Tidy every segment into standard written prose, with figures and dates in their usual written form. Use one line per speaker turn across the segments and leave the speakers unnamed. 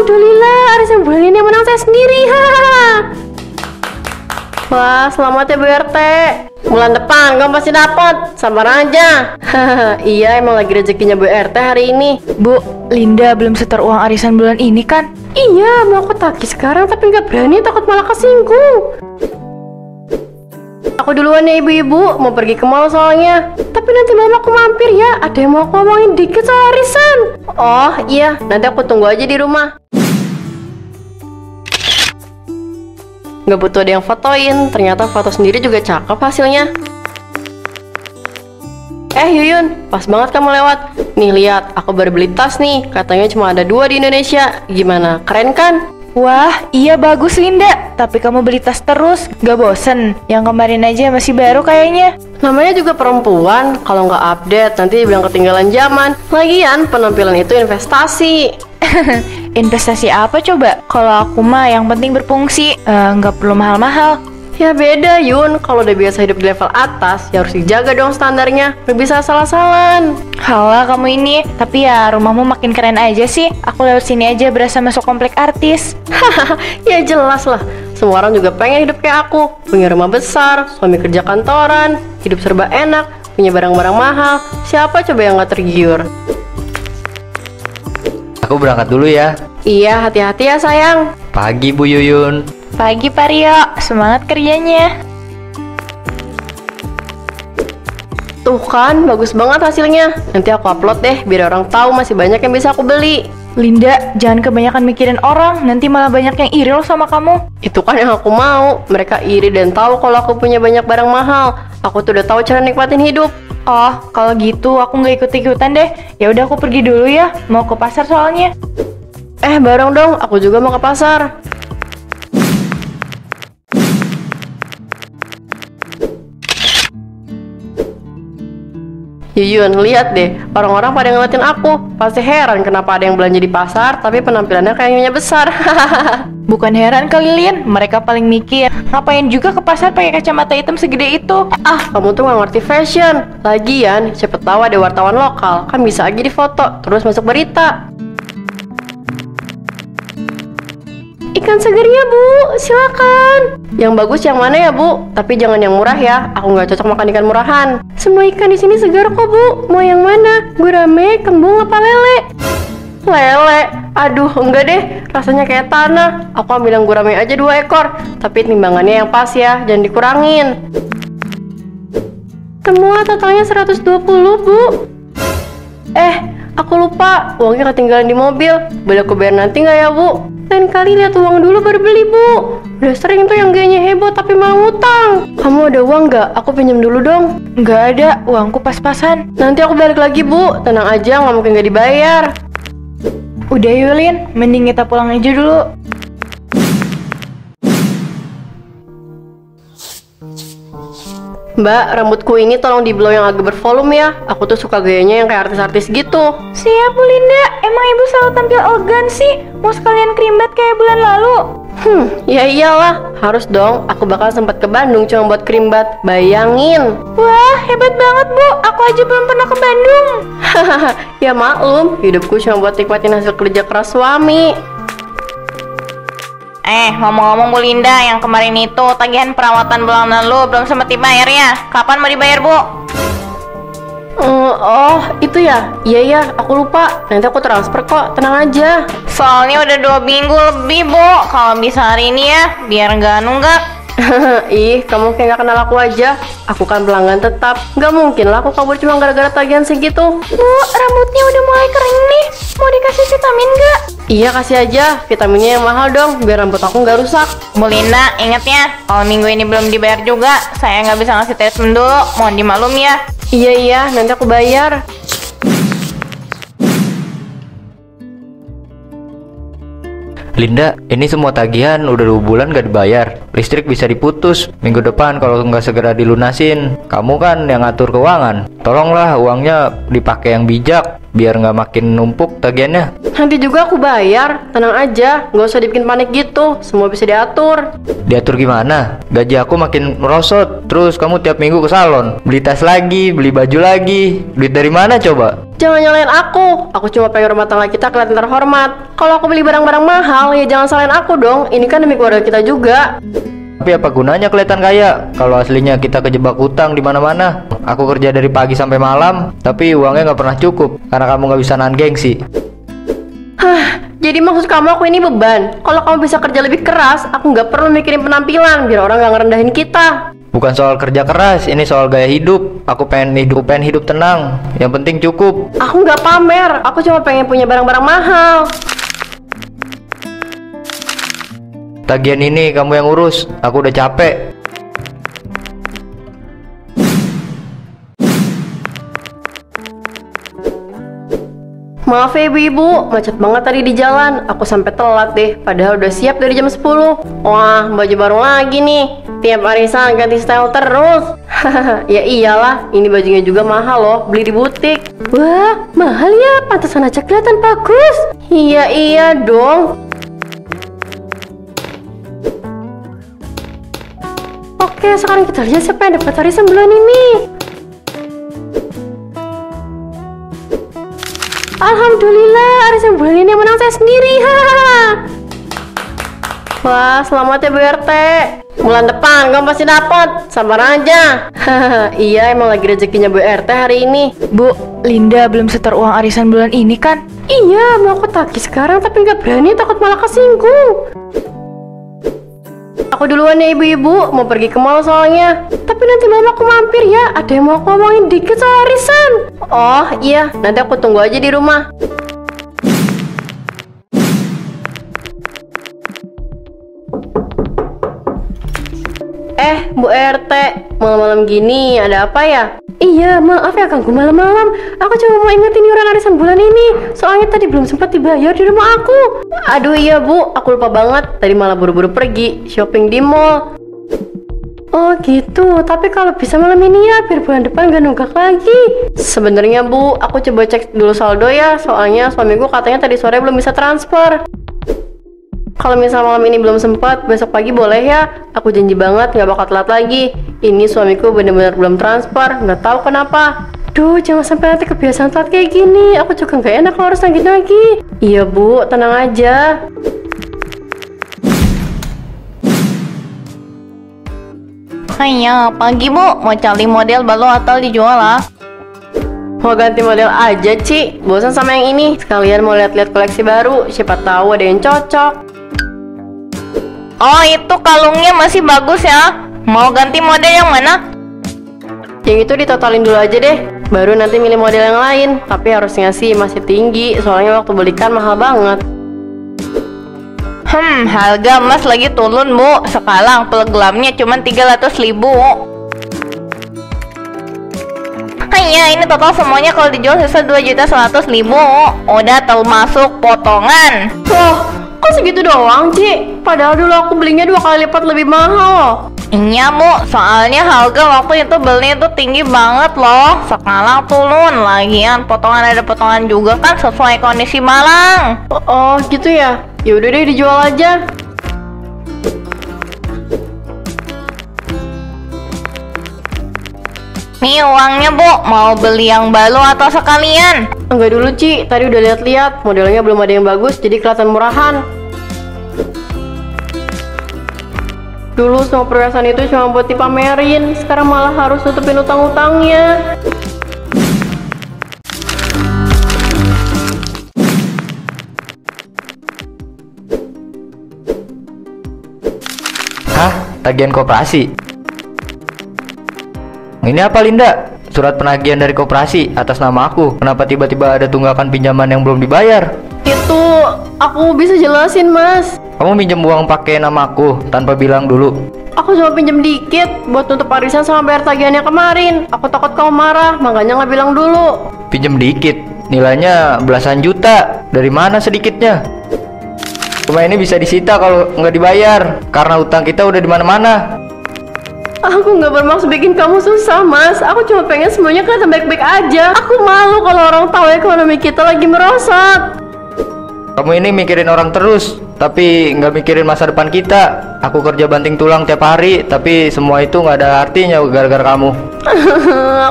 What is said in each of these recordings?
Alhamdulillah, arisan bulan ini yang menang saya sendiri. Wah, selamat ya Bu RT. Bulan depan kamu pasti dapat. Sabar aja. Iya, emang lagi rezekinya Bu RT hari ini.
Bu, Linda belum setor uang arisan bulan ini kan?
Iya, mau aku tagih sekarang tapi nggak berani, takut malah kesinggung. Aku duluan ya ibu-ibu, mau pergi ke mall soalnya. Tapi nanti malam aku mampir ya, ada yang mau aku ngomongin dikit soal arisan. Oh iya, nanti aku tunggu aja di rumah. Nggak butuh ada yang fotoin, ternyata foto sendiri juga cakep hasilnya. Yuyun, pas banget kamu lewat. Nih lihat, aku baru beli tas nih, katanya cuma ada 2 di Indonesia. Gimana, keren kan?
Wah, iya bagus Linda. Tapi kamu beli tas terus, gak bosen? Yang kemarin aja masih baru kayaknya.
Namanya juga perempuan, kalau nggak update nanti dibilang ketinggalan zaman. Lagian penampilan itu investasi.
Investasi apa coba? Kalau aku mah yang penting berfungsi, nggak perlu mahal-mahal.
Ya beda Yun, kalau udah biasa hidup di level atas, ya harus dijaga dong standarnya. Gak bisa salah-salahan.
Halah kamu ini, tapi ya rumahmu makin keren aja sih. Aku lewat sini aja berasa masuk komplek artis.
Ya jelas lah, semua orang juga pengen hidup kayak aku. Punya rumah besar, suami kerja kantoran, hidup serba enak, punya barang-barang mahal. Siapa coba yang gak tergiur?
Aku berangkat dulu ya.
Iya, hati-hati ya sayang.
Pagi Bu Yuyun.
Pagi Pak Rio, semangat kerjanya.
Tuh kan, bagus banget hasilnya. Nanti aku upload deh, biar orang tahu masih banyak yang bisa aku beli.
Linda, jangan kebanyakan mikirin orang, nanti malah banyak yang iri loh sama kamu.
Itu kan yang aku mau. Mereka iri dan tahu kalau aku punya banyak barang mahal. Aku tuh udah tahu cara nikmatin hidup.
Oh, kalau gitu aku nggak ikut-ikutan deh. Ya udah aku pergi dulu ya, mau ke pasar soalnya.
Bareng dong, aku juga mau ke pasar. Yuyun, lihat deh, orang-orang pada ngeliatin aku. Pasti heran kenapa ada yang belanja di pasar, tapi penampilannya kayaknya besar.
Bukan heran kali Lin, mereka paling mikir. Ngapain juga ke pasar pakai kacamata hitam segede itu?
Kamu tuh nggak ngerti fashion. Lagian, siapa tahu ada wartawan lokal, kan bisa aja difoto, terus masuk berita. Ikan segernya Bu, silakan. Yang bagus yang mana ya Bu? Tapi jangan yang murah ya, aku nggak cocok makan ikan murahan. Semua ikan di sini segar kok Bu. Mau yang mana? Gurame, kembung, apa lele? Lele? Aduh, enggak deh, rasanya kayak tanah. Aku ambil yang gurame aja 2 ekor. Tapi timbangannya yang pas ya, jangan dikurangin. Semua totalnya 120 Bu. Aku lupa, uangnya ketinggalan di mobil. Boleh aku bayar nanti nggak ya Bu? Lain kali lihat uang dulu baru beli Bu. Udah sering tuh yang gayanya heboh tapi malah ngutang. Kamu ada uang nggak? Aku pinjam dulu dong.
Nggak ada, uangku pas-pasan.
Nanti aku balik lagi Bu, tenang aja, nggak mungkin nggak dibayar.
Udah Yulin, mending kita pulang aja dulu.
Mbak, rambutku ini tolong di-blow yang agak bervolume ya. Aku tuh suka gayanya yang kayak artis-artis gitu.
Siap Bu Linda, emang ibu selalu tampil elegan sih? Mau sekalian krimbat kayak bulan lalu?
Ya iyalah, harus dong. Aku bakal sempat ke Bandung cuma buat krimbat. Bayangin.
Wah, hebat banget Bu, aku aja belum pernah ke Bandung.
Ya maklum, hidupku cuma buat nikmatin hasil kerja keras suami.
Ngomong-ngomong Bu Linda, yang kemarin itu tagihan perawatan bulan lalu belum sempat dibayar ya? Kapan mau dibayar Bu?
Oh, itu ya? Iya ya, aku lupa. Nanti aku transfer kok, tenang aja.
Soalnya udah 2 minggu lebih Bu. Kalau bisa hari ini ya, biar nggak nunggak.
Ih, kamu kayak gak kenal aku aja. Aku kan pelanggan tetap. Gak mungkin lah aku kabur cuma gara-gara tagihan segitu.
Bu, rambutnya udah mulai kering nih. Mau dikasih vitamin gak?
Iya, kasih aja. Vitaminnya yang mahal dong, biar rambut aku gak rusak.
Bu Linda, ingat ya, kalau minggu ini belum dibayar juga, saya nggak bisa ngasih treatment dulu. Mohon dimaklum ya.
Iya, nanti aku bayar.
Linda, ini semua tagihan udah 2 bulan gak dibayar. Listrik bisa diputus minggu depan kalau nggak segera dilunasin. Kamu kan yang ngatur keuangan. Tolonglah uangnya dipakai yang bijak, biar nggak makin numpuk tagihannya.
Nanti juga aku bayar, tenang aja. Nggak usah dibikin panik gitu, semua bisa diatur.
Diatur gimana? Gaji aku makin merosot. Terus kamu tiap minggu ke salon, beli tas lagi, beli baju lagi. Duit dari mana coba?
Jangan nyalain aku. Aku cuma pengen rumah tangga kita kelihatan terhormat. Kalau aku beli barang-barang mahal, ya jangan salahin aku dong. Ini kan demi keluarga kita juga.
Tapi apa gunanya kelihatan kaya kalau aslinya kita kejebak hutang di mana-mana? Aku kerja dari pagi sampai malam, tapi uangnya nggak pernah cukup karena kamu nggak bisa nahan gengsi.
Jadi maksud kamu aku ini beban? Kalau kamu bisa kerja lebih keras, aku nggak perlu mikirin penampilan biar orang nggak ngerendahin kita.
Bukan soal kerja keras, ini soal gaya hidup. Aku pengen hidup tenang. Yang penting cukup.
Aku nggak pamer, aku cuma pengen punya barang-barang mahal.
Tagihan ini kamu yang urus, aku udah capek.
Maaf ya ibu-ibu, macet banget tadi di jalan. Aku sampai telat deh, padahal udah siap dari jam 10. Wah, baju baru lagi nih. Tiap arisan ganti style terus. Ya iyalah, ini bajunya juga mahal loh, beli di butik. Wah, mahal ya, pantesan aja kelihatan bagus. Iya dong. Oke, sekarang kita lihat siapa yang dapat arisan bulan ini. Alhamdulillah, arisan bulan ini yang menang saya sendiri. Wah, selamat ya Bu RT. Bulan depan kamu pasti dapat. Sabar aja. Iya, emang lagi rezekinya Bu RT hari ini.
Bu, Linda belum setor uang arisan bulan ini kan?
Iya, mau aku tagih sekarang tapi nggak berani, takut malah kesinggung. Aku duluan ya ibu-ibu, mau pergi ke mall soalnya. Tapi nanti malam aku mampir ya, ada yang mau aku ngomongin dikit soal arisan. Oh iya, nanti aku tunggu aja di rumah. Bu RT, malam-malam gini ada apa ya? Iya, maaf ya ganggu malam-malam. Aku cuma mau ingetin iuran arisan bulan ini. Soalnya tadi belum sempat dibayar di rumah aku. Aduh iya Bu, aku lupa banget. Tadi malah buru-buru pergi shopping di mall. Oh gitu, tapi kalau bisa malam ini ya, biar bulan depan gak nunggak lagi. Sebenarnya Bu, aku coba cek dulu saldo ya. Soalnya suamiku katanya tadi sore belum bisa transfer. Kalau misal malam ini belum sempat, besok pagi boleh ya. Aku janji banget gak bakal telat lagi. Ini suamiku bener-bener belum transfer, gak tahu kenapa. Duh, jangan sampai nanti kebiasaan telat kayak gini. Aku juga gak enak kalau harus nagih-nagih. Iya Bu, tenang aja.
Hanya pagi Bu, mau cari model baru atau dijual lah?
Mau ganti model aja Ci, bosan sama yang ini. Sekalian mau lihat-lihat koleksi baru, siapa tahu ada yang cocok.
Oh, itu kalungnya masih bagus ya. Mau ganti model yang mana?
Yang itu ditotalin dulu aja deh, baru nanti milih model yang lain. Tapi harusnya sih masih tinggi, soalnya waktu belikan mahal banget.
Harga emas lagi turun Bu. Sekarang per gramnya cuma 300.000. Hanya ini total semuanya kalau dijual sisa 2.100.000. Udah termasuk potongan.
Wah, kok segitu doang Ci? Padahal dulu aku belinya 2 kali lipat lebih mahal loh.
Iya Bu, soalnya harga waktu itu beli itu tinggi banget loh. Sekarang turun. Lagian potongan ada potongan juga kan sesuai kondisi barang.
Oh gitu ya? Yaudah deh dijual aja.
Nih uangnya Bu, mau beli yang baru atau sekalian?
Enggak dulu Ci, tadi udah lihat-lihat, modelnya belum ada yang bagus jadi kelihatan murahan. Dulu semua perhiasan itu cuma buat dipamerin, sekarang malah harus tutupin utang-utangnya.
Hah? Tagihan koperasi? Ini apa Linda? Surat penagihan dari koperasi atas nama aku. Kenapa tiba-tiba ada tunggakan pinjaman yang belum dibayar?
Itu aku bisa jelasin Mas.
Kamu minjem uang pakai nama aku tanpa bilang dulu.
Aku cuma pinjam dikit buat nutup arisan sama bayar tagihannya kemarin. Aku takut kamu marah, makanya nggak bilang dulu.
Pinjem dikit? Nilainya belasan juta. Dari mana sedikitnya? Rumah ini bisa disita kalau nggak dibayar karena utang kita udah di mana-mana.
Aku nggak bermaksud bikin kamu susah Mas. Aku cuma pengen semuanya kelihatan baik-baik aja. Aku malu kalau orang tahu ekonomi kita lagi merosot.
Kamu ini mikirin orang terus. tapi nggak mikirin masa depan kita. Aku kerja banting tulang tiap hari, tapi semua itu nggak ada artinya gara-gara kamu.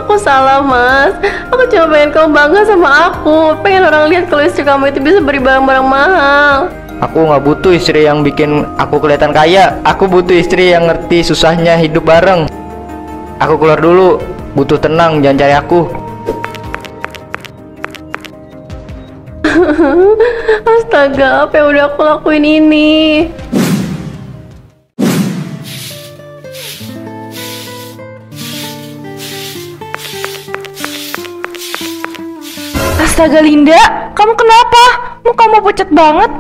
Aku salah mas. Aku cuma pengen kamu bangga sama aku. Pengen orang lihat kalau istri kamu itu bisa beli barang-barang mahal.
Aku nggak butuh istri yang bikin aku kelihatan kaya. Aku butuh istri yang ngerti susahnya hidup bareng. Aku keluar dulu, butuh tenang, jangan cari aku.
Astaga, apa yang udah aku lakuin ini?
Astaga Linda, kamu kenapa? Mukamu pucat banget.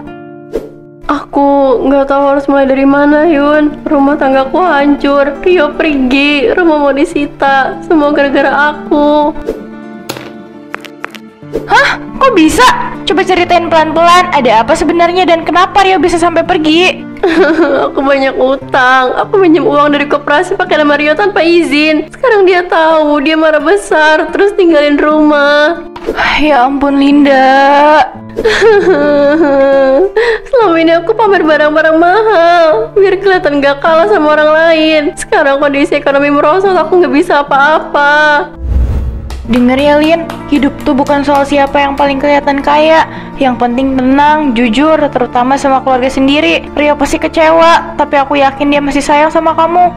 Aku nggak tahu harus mulai dari mana, Yun. Rumah tanggaku hancur, Rio pergi, rumah mau disita, semua gara-gara aku.
Hah? Kok bisa? Coba ceritain pelan-pelan, ada apa sebenarnya dan kenapa Rio bisa sampai pergi?
Aku banyak utang. Aku pinjam uang dari koperasi pakai nama Rio tanpa izin. Sekarang dia tahu, dia marah besar, terus tinggalin rumah.
Ya ampun Linda.
Selama ini aku pamer barang-barang mahal biar kelihatan gak kalah sama orang lain. Sekarang kondisi ekonomi merosot, aku nggak bisa apa-apa.
Dengar ya Lin, hidup tuh bukan soal siapa yang paling kelihatan kaya. Yang penting tenang, jujur, terutama sama keluarga sendiri. Rio pasti kecewa, tapi aku yakin dia masih sayang sama kamu.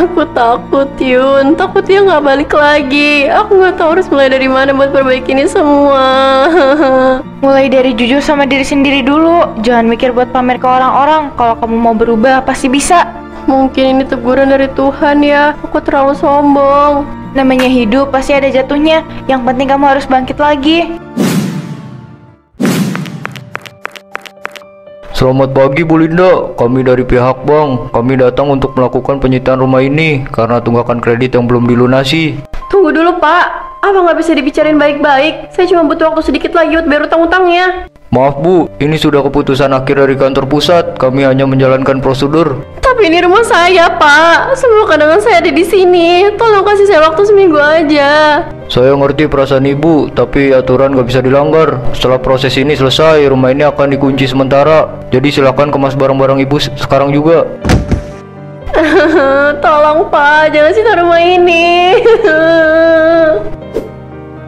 Aku takut, Yun. Takut dia nggak balik lagi. Aku nggak tahu harus mulai dari mana buat perbaiki ini semua.
Mulai dari jujur sama diri sendiri dulu. Jangan mikir buat pamer ke orang-orang. Kalau kamu mau berubah, pasti bisa.
Mungkin ini teguran dari Tuhan ya. Aku terlalu sombong.
Namanya hidup pasti ada jatuhnya. Yang penting kamu harus bangkit lagi.
Selamat pagi Bu Linda, kami dari pihak bank. Kami datang untuk melakukan penyitaan rumah ini karena tunggakan kredit yang belum dilunasi.
Tunggu dulu, Pak. Apa nggak bisa dibicarain baik-baik? Saya cuma butuh waktu sedikit lagi buat bayar utang-utangnya.
Maaf Bu, ini sudah keputusan akhir dari kantor pusat. Kami hanya menjalankan prosedur.
Tapi ini rumah saya, Pak. Semua kadangan saya ada di sini. Tolong kasih saya waktu seminggu aja.
Saya ngerti perasaan Ibu, tapi aturan gak bisa dilanggar. Setelah proses ini selesai, rumah ini akan dikunci sementara. Jadi silakan kemas barang-barang Ibu sekarang juga.
Tolong, Pak. Jangan sita rumah ini.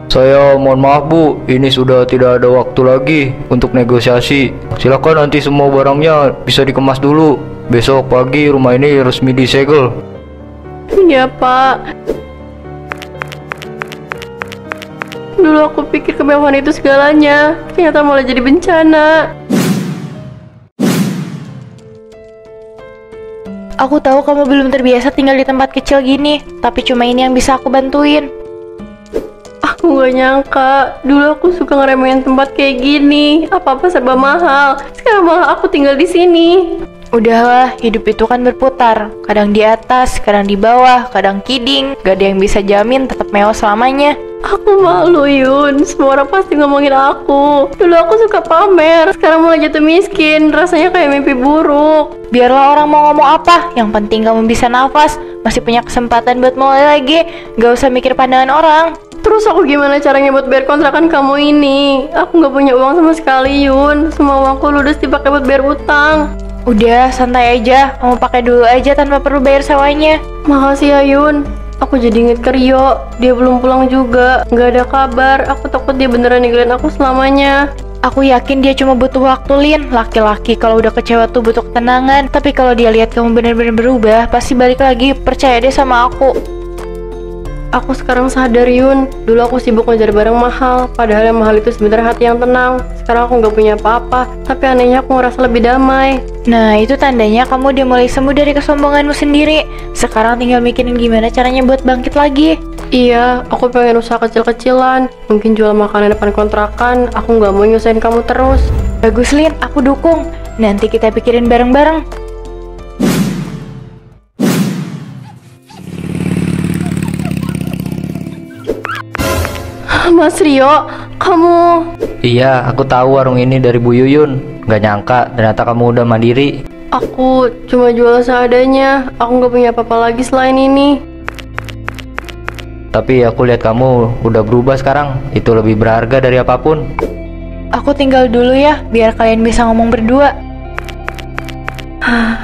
Saya mohon maaf Bu, ini sudah tidak ada waktu lagi untuk negosiasi. Silakan nanti semua barangnya bisa dikemas dulu. Besok pagi rumah ini resmi disegel.
Ya, Pak. Dulu aku pikir kemewahan itu segalanya. Ternyata malah jadi bencana.
Aku tahu kamu belum terbiasa tinggal di tempat kecil gini, tapi cuma ini yang bisa aku bantuin.
Aku gak nyangka, dulu aku suka ngeremehin tempat kayak gini. Apa-apa serba mahal. Sekarang malah aku tinggal di sini.
Udahlah, hidup itu kan berputar. Kadang di atas, kadang di bawah, kadang kidding. Gak ada yang bisa jamin tetap mewah selamanya.
Aku malu, Yun. Semua orang pasti ngomongin aku. Dulu aku suka pamer, sekarang malah jatuh miskin. Rasanya kayak mimpi buruk.
Biarlah orang mau ngomong apa, yang penting kamu bisa nafas. Masih punya kesempatan buat mulai lagi. Gak usah mikir pandangan orang.
Terus aku gimana caranya buat bayar kontrakan kamu ini? Aku gak punya uang sama sekali, Yun. Semua uangku ludes dipakai buat bayar utang.
Udah, santai aja. Kamu pakai dulu aja tanpa perlu bayar sewanya.
Makasih ya, Yun. Aku jadi inget ke Rio. Dia belum pulang juga. Gak ada kabar. Aku takut dia beneran ninggalin aku selamanya.
Aku yakin dia cuma butuh waktu, Lin. Laki-laki kalau udah kecewa tuh butuh ketenangan. Tapi kalau dia lihat kamu bener-bener berubah, pasti balik lagi. Percaya deh sama aku.
Aku sekarang sadar, Yun. Dulu aku sibuk ngejar barang mahal, padahal yang mahal itu sebenarnya hati yang tenang. Sekarang aku gak punya apa-apa, tapi anehnya aku ngerasa lebih damai.
Nah, itu tandanya kamu udah mulai sembuh dari kesombonganmu sendiri. Sekarang tinggal mikirin gimana caranya buat bangkit lagi.
Iya, aku pengen usaha kecil-kecilan. Mungkin jual makanan depan kontrakan. Aku gak mau nyusahin kamu terus.
Bagus, Lin. Aku dukung. Nanti kita pikirin bareng-bareng.
Mas Rio, kamu...
Iya, aku tahu warung ini dari Bu Yuyun. Gak nyangka ternyata kamu udah mandiri.
Aku cuma jual seadanya. Aku gak punya apa-apa lagi selain ini.
Tapi aku lihat kamu udah berubah sekarang. Itu lebih berharga dari apapun.
Aku tinggal dulu ya, biar kalian bisa ngomong berdua.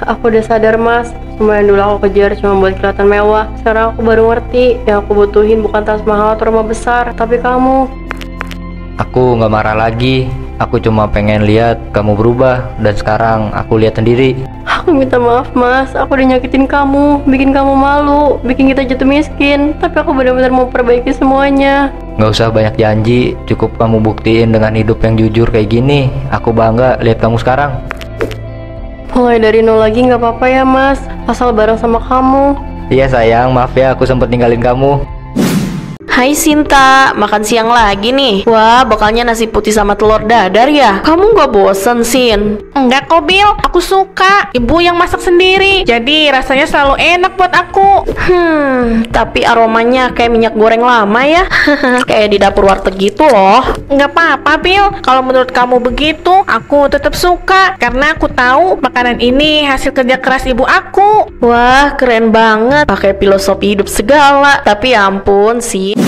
Aku udah sadar mas, semua yang dulu aku kejar cuma buat kelihatan mewah. Sekarang aku baru ngerti, yang aku butuhin bukan tas mahal atau rumah besar, tapi kamu.
Aku nggak marah lagi. Aku cuma pengen lihat kamu berubah, dan sekarang aku lihat sendiri.
Aku minta maaf mas, aku udah nyakitin kamu, bikin kamu malu, bikin kita jatuh miskin. Tapi aku benar-benar mau perbaiki semuanya.
Nggak usah banyak janji, cukup kamu buktiin dengan hidup yang jujur kayak gini. Aku bangga lihat kamu sekarang.
Mulai dari nol lagi nggak apa-apa ya mas, asal bareng sama kamu.
Iya sayang, maaf ya aku sempet ninggalin kamu.
Hai Sinta, makan siang lagi nih. Wah, bakalnya nasi putih sama telur dadar ya? Kamu gak bosen, Sin?
Enggak kok, Bil. Aku suka. Ibu yang masak sendiri. Jadi rasanya selalu enak buat aku.
Tapi aromanya kayak minyak goreng lama ya. Kayak di dapur warteg gitu loh.
Enggak apa-apa, Bil. Kalau menurut kamu begitu, aku tetap suka. Karena aku tahu makanan ini hasil kerja keras ibu aku.
Wah, keren banget. Pakai filosofi hidup segala. Tapi ya ampun sih.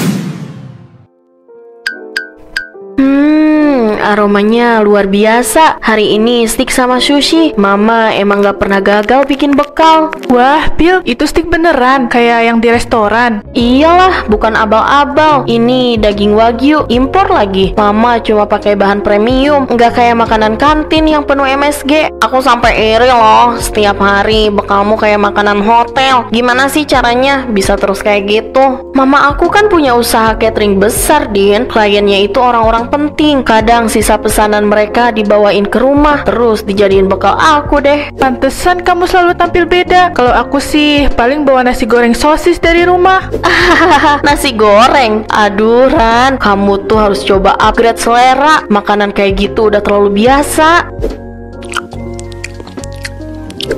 Aromanya luar biasa. Hari ini steak sama sushi. Mama emang gak pernah gagal bikin bekal.
Wah, Bil, itu steak beneran kayak yang di restoran.
Iyalah, bukan abal-abal. Ini daging wagyu, impor lagi. Mama cuma pakai bahan premium, nggak kayak makanan kantin yang penuh MSG. Aku sampai iri loh. Setiap hari bekalmu kayak makanan hotel. Gimana sih caranya bisa terus kayak gitu? Mama aku kan punya usaha catering besar, Din. Kliennya itu orang-orang penting. Kadang sisa pesanan mereka dibawain ke rumah, terus dijadiin bekal aku deh.
Pantesan kamu selalu tampil beda. Kalau aku sih paling bawa nasi goreng sosis dari rumah.
Nasi goreng? Aduh Ran, kamu tuh harus coba upgrade selera. Makanan kayak gitu udah terlalu biasa.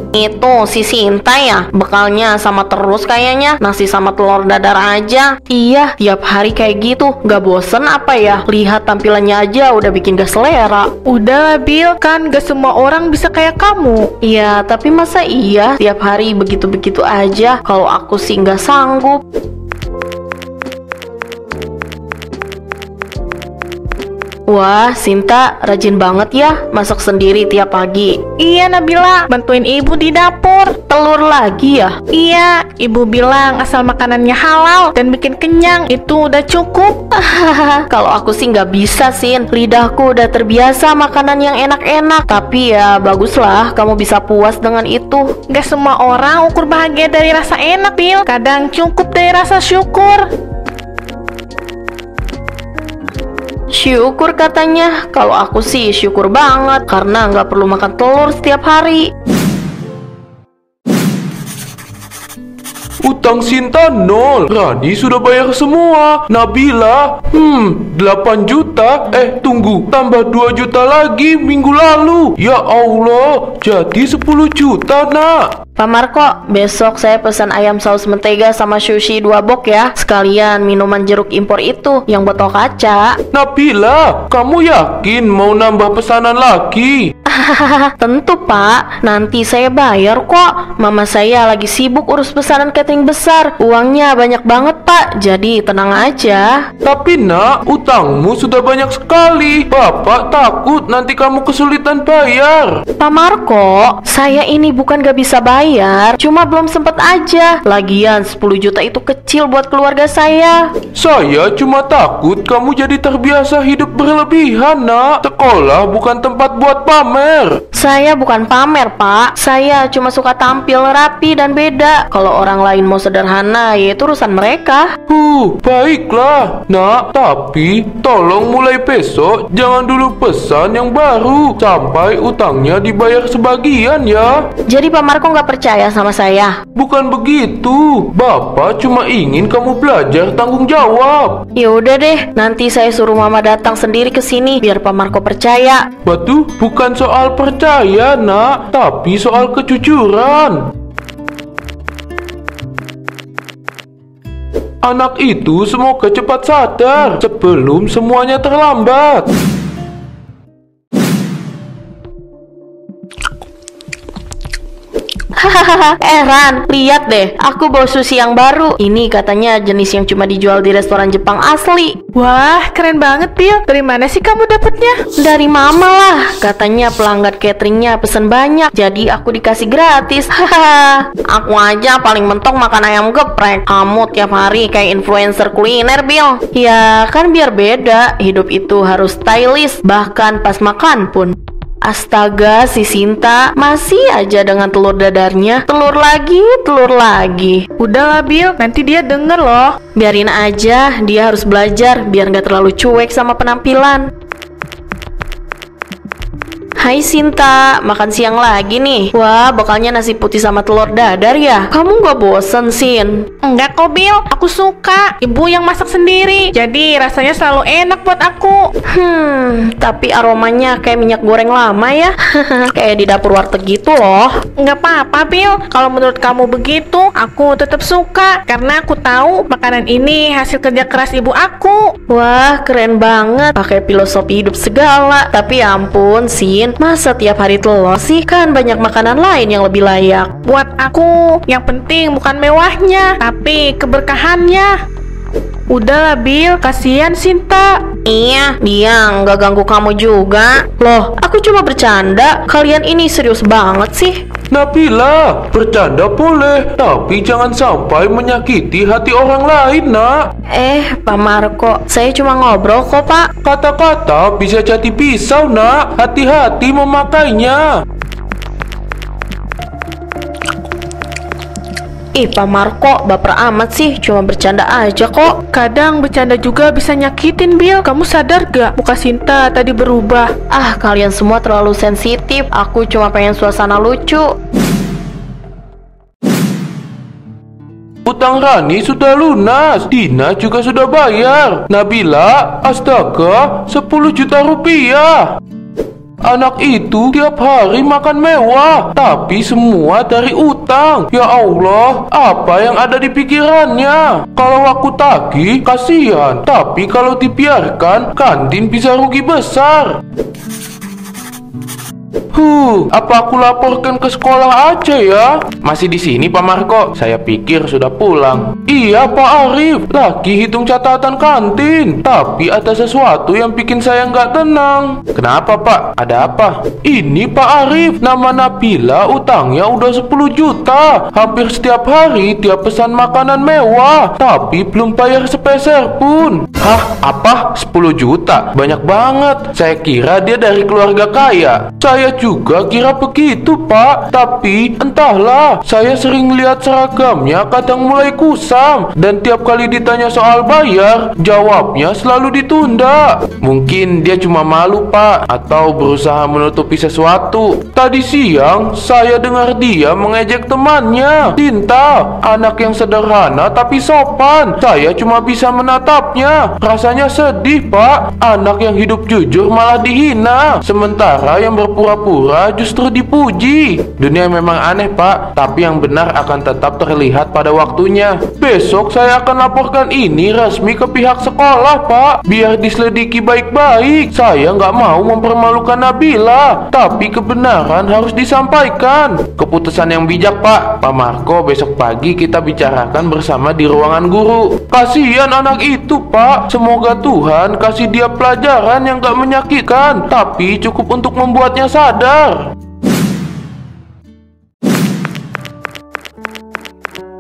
Itu si Sinta ya, bekalnya sama terus kayaknya. Nasi sama telur dadar aja. Iya, tiap hari kayak gitu. Gak bosen apa ya? Lihat tampilannya aja udah bikin gak selera.
Udahlah Bil, kan gak semua orang bisa kayak kamu.
Iya, tapi masa iya tiap hari begitu-begitu aja? Kalau aku sih gak sanggup. Wah, Sinta rajin banget ya masak sendiri tiap pagi.
Iya Nabila, bantuin ibu di dapur.
Telur lagi ya?
Iya, ibu bilang asal makanannya halal dan bikin kenyang, itu udah cukup.
Kalau aku sih nggak bisa, Sin. Lidahku udah terbiasa makanan yang enak-enak. Tapi ya baguslah kamu bisa puas dengan itu.
Gak semua orang ukur bahagia dari rasa enak, Bil. Kadang cukup dari rasa syukur.
Syukur katanya. Kalau aku sih syukur banget karena nggak perlu makan telur setiap hari.
Utang Sinta 0. Rani sudah bayar semua. Nabila 8 juta. Tunggu, tambah 2 juta lagi minggu lalu. Ya Allah, jadi 10 juta nak.
Pak Marco, besok saya pesan ayam saus mentega sama sushi 2 box ya. Sekalian minuman jeruk impor itu yang botol kaca.
Nabila, kamu yakin mau nambah pesanan lagi?
Tentu Pak, nanti saya bayar kok. Mama saya lagi sibuk urus pesanan catering besar. Uangnya banyak banget Pak, jadi tenang aja.
Tapi nak, utangmu sudah banyak sekali. Bapak takut nanti kamu kesulitan bayar.
Pak Marco, saya ini bukan gak bisa bayar, cuma belum sempet aja. Lagian 10 juta itu kecil buat keluarga saya.
Saya cuma takut kamu jadi terbiasa hidup berlebihan nak. Sekolah bukan tempat buat pamer.
Saya bukan pamer Pak, saya cuma suka tampil rapi dan beda. Kalau orang lain mau sederhana, ya itu urusan mereka.
Baiklah nak, tapi tolong mulai besok jangan dulu pesan yang baru sampai utangnya dibayar sebagian ya.
Jadi Pak Marco nggak percaya sama saya?
Bukan begitu, Bapak cuma ingin kamu belajar tanggung jawab.
Ya udah deh, nanti saya suruh Mama datang sendiri ke sini biar Pak Marco percaya.
Batu, bukan soal percaya nak, tapi soal kejujuran. Anak itu semoga cepat sadar sebelum semuanya terlambat.
Hahaha. Ran, lihat deh, aku bawa sushi yang baru. Ini katanya jenis yang cuma dijual di restoran Jepang asli.
Wah, keren banget, Bill. Dari mana sih kamu dapetnya?
Dari mama lah. Katanya pelanggan cateringnya pesen banyak, jadi aku dikasih gratis. Hahaha. Aku aja paling mentok makan ayam geprek. Kamu tiap hari kayak influencer kuliner, Bill. Ya kan biar beda. Hidup itu harus stylish, bahkan pas makan pun. Astaga, si Sinta masih aja dengan telur dadarnya. Telur lagi, telur lagi.
Udahlah, Bill. Nanti dia denger loh.
Biarin aja, dia harus belajar biar nggak terlalu cuek sama penampilan. Hai Sinta, makan siang lagi nih. Wah, bakalnya nasi putih sama telur dadar ya? Kamu nggak bosen, Sin?
Enggak kok, Bill. Aku suka. Ibu yang masak sendiri. Jadi rasanya selalu enak buat aku.
Tapi aromanya kayak minyak goreng lama ya. Kayak di dapur warteg gitu loh.
Enggak apa-apa, Bill. Kalau menurut kamu begitu, aku tetap suka. Karena aku tahu makanan ini hasil kerja keras ibu aku.
Wah, keren banget. Pakai filosofi hidup segala. Tapi ya ampun, Sin. Masa tiap hari telur sih? Kan banyak makanan lain yang lebih layak.
Buat aku, yang penting bukan mewahnya, tapi keberkahannya. Udahlah, Bill. Kasihan Sinta.
Iya, dia nggak ganggu kamu juga. Loh, aku cuma bercanda. Kalian ini serius banget sih.
Nabila, bercanda boleh, tapi jangan sampai menyakiti hati orang lain, nak.
Pak Marco, saya cuma ngobrol kok, Pak.
Kata-kata bisa jadi pisau, nak. Hati-hati memakainya.
Pak Marco, baper amat sih. Cuma bercanda aja kok.
Kadang bercanda juga bisa nyakitin, Bill. Kamu sadar gak? Muka Sinta tadi berubah.
Kalian semua terlalu sensitif. Aku cuma pengen suasana lucu.
Utang Rani sudah lunas, Dina juga sudah bayar. Nabila, astaga, 10 juta rupiah. Anak itu tiap hari makan mewah, tapi semua dari utang. Ya Allah, apa yang ada di pikirannya? Kalau aku tagih, kasihan. Tapi kalau dibiarkan, kantin bisa rugi besar. Apa aku laporkan ke sekolah aja ya? Masih di sini Pak Marco? Saya pikir sudah pulang. Iya Pak Arif, lagi hitung catatan kantin. Tapi ada sesuatu yang bikin saya nggak tenang. Kenapa Pak? Ada apa? Ini Pak Arif, nama Nabila utangnya udah 10 juta. Hampir setiap hari dia pesan makanan mewah, tapi belum bayar sepeser pun. Hah? Apa? 10 juta? Banyak banget. Saya kira dia dari keluarga kaya. Saya juga kira begitu Pak. Tapi entahlah, saya sering lihat seragamnya kadang mulai kusam. Dan tiap kali ditanya soal bayar, jawabnya selalu ditunda. Mungkin dia cuma malu Pak, atau berusaha menutupi sesuatu. Tadi siang saya dengar dia mengejek temannya, Tinta, anak yang sederhana tapi sopan. Saya cuma bisa menatapnya. Rasanya sedih Pak. Anak yang hidup jujur malah dihina, sementara yang berpura-pura justru dipuji. Dunia memang aneh Pak, tapi yang benar akan tetap terlihat pada waktunya. Besok saya akan laporkan ini resmi ke pihak sekolah Pak, biar diselidiki baik-baik. Saya nggak mau mempermalukan Nabila, tapi kebenaran harus disampaikan. Keputusan yang bijak Pak. Pak Marco, besok pagi kita bicarakan bersama di ruangan guru. Kasihan anak itu Pak. Semoga Tuhan kasih dia pelajaran yang gak menyakitkan, tapi cukup untuk membuatnya sadar.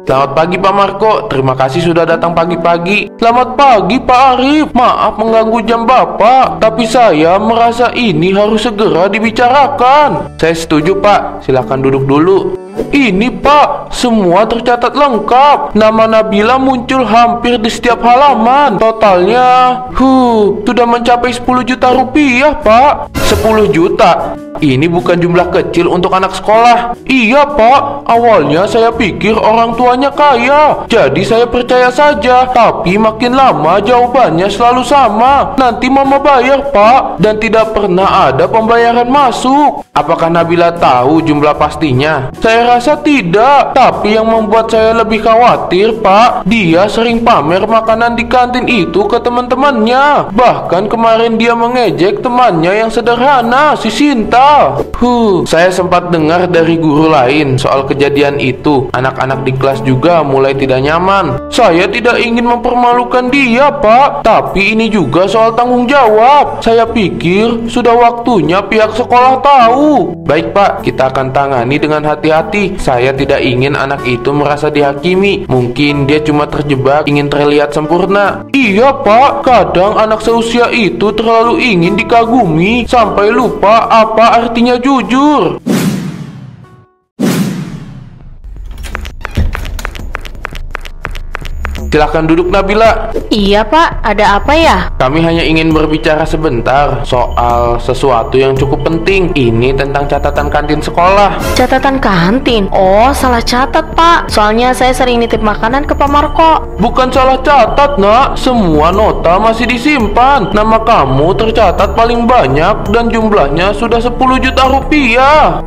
Selamat pagi Pak Marco, terima kasih sudah datang pagi-pagi. Selamat pagi Pak Arif, maaf mengganggu jam Bapak, tapi saya merasa ini harus segera dibicarakan. Saya setuju Pak, silakan duduk dulu. Ini Pak, semua tercatat lengkap. Nama Nabila muncul hampir di setiap halaman. Totalnya, sudah mencapai 10 juta rupiah Pak. 10 juta? Ini bukan jumlah kecil untuk anak sekolah. Iya Pak, awalnya saya pikir orang tuanya kaya, jadi saya percaya saja. Tapi makin lama jawabannya selalu sama. Nanti mama bayar Pak, dan tidak pernah ada pembayaran masuk. Apakah Nabila tahu jumlah pastinya? Saya Saya rasa tidak. Tapi yang membuat saya lebih khawatir, Pak, dia sering pamer makanan di kantin itu ke teman-temannya. Bahkan kemarin dia mengejek temannya yang sederhana, si Sinta. Saya sempat dengar dari guru lain soal kejadian itu. Anak-anak di kelas juga mulai tidak nyaman. Saya tidak ingin mempermalukan dia, Pak. Tapi ini juga soal tanggung jawab. Saya pikir sudah waktunya pihak sekolah tahu. Baik, Pak, kita akan tangani dengan hati-hati. Saya tidak ingin anak itu merasa dihakimi. Mungkin dia cuma terjebak ingin terlihat sempurna. Iya, Pak, kadang anak seusia itu terlalu ingin dikagumi sampai lupa apa artinya jujur. Silahkan duduk, Nabila.
Iya Pak, ada apa ya?
Kami hanya ingin berbicara sebentar soal sesuatu yang cukup penting. Ini tentang catatan kantin sekolah.
Catatan kantin? Oh, salah catat Pak. Soalnya saya sering nitip makanan ke Pak Marco.
Bukan salah catat, Nak. Semua nota masih disimpan. Nama kamu tercatat paling banyak dan jumlahnya sudah 10 juta rupiah.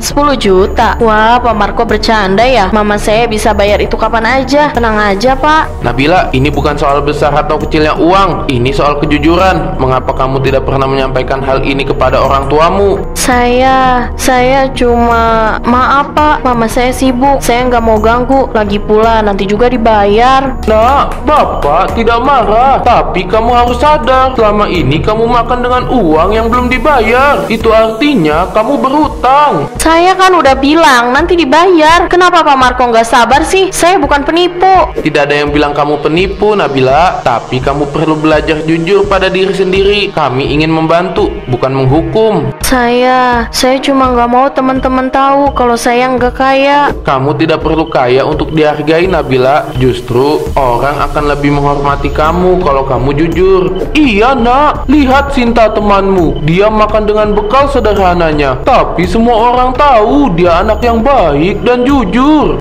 10 juta? Wah, Pak Marco bercanda ya? Mama saya bisa bayar itu kapan aja. Tenang aja Pak.
Nabila, ini bukan soal besar atau kecilnya uang. Ini soal kejujuran. Mengapa kamu tidak pernah menyampaikan hal ini kepada orang tuamu?
Saya cuma... Maaf Pak, mama saya sibuk. Saya nggak mau ganggu. Lagi pula nanti juga dibayar.
Nak, Bapak tidak marah. Tapi kamu harus sadar, selama ini kamu makan dengan uang yang belum dibayar. Itu artinya kamu berhutang.
Saya kan udah bilang nanti dibayar. Kenapa Pak Marco nggak sabar sih? Saya bukan penipu.
Tidak ada yang bilang kamu penipu, Nabila. Tapi kamu perlu belajar jujur pada diri sendiri. Kami ingin membantu, bukan menghukum.
Saya cuma nggak mau teman-teman tahu kalau saya nggak kaya.
Kamu tidak perlu kaya untuk dihargai, Nabila. Justru orang akan lebih menghormati kamu kalau kamu jujur. Iya, Nak. Lihat Sinta temanmu. Dia makan dengan bekal sederhananya. Tapi semua orang tahu dia anak yang baik dan jujur.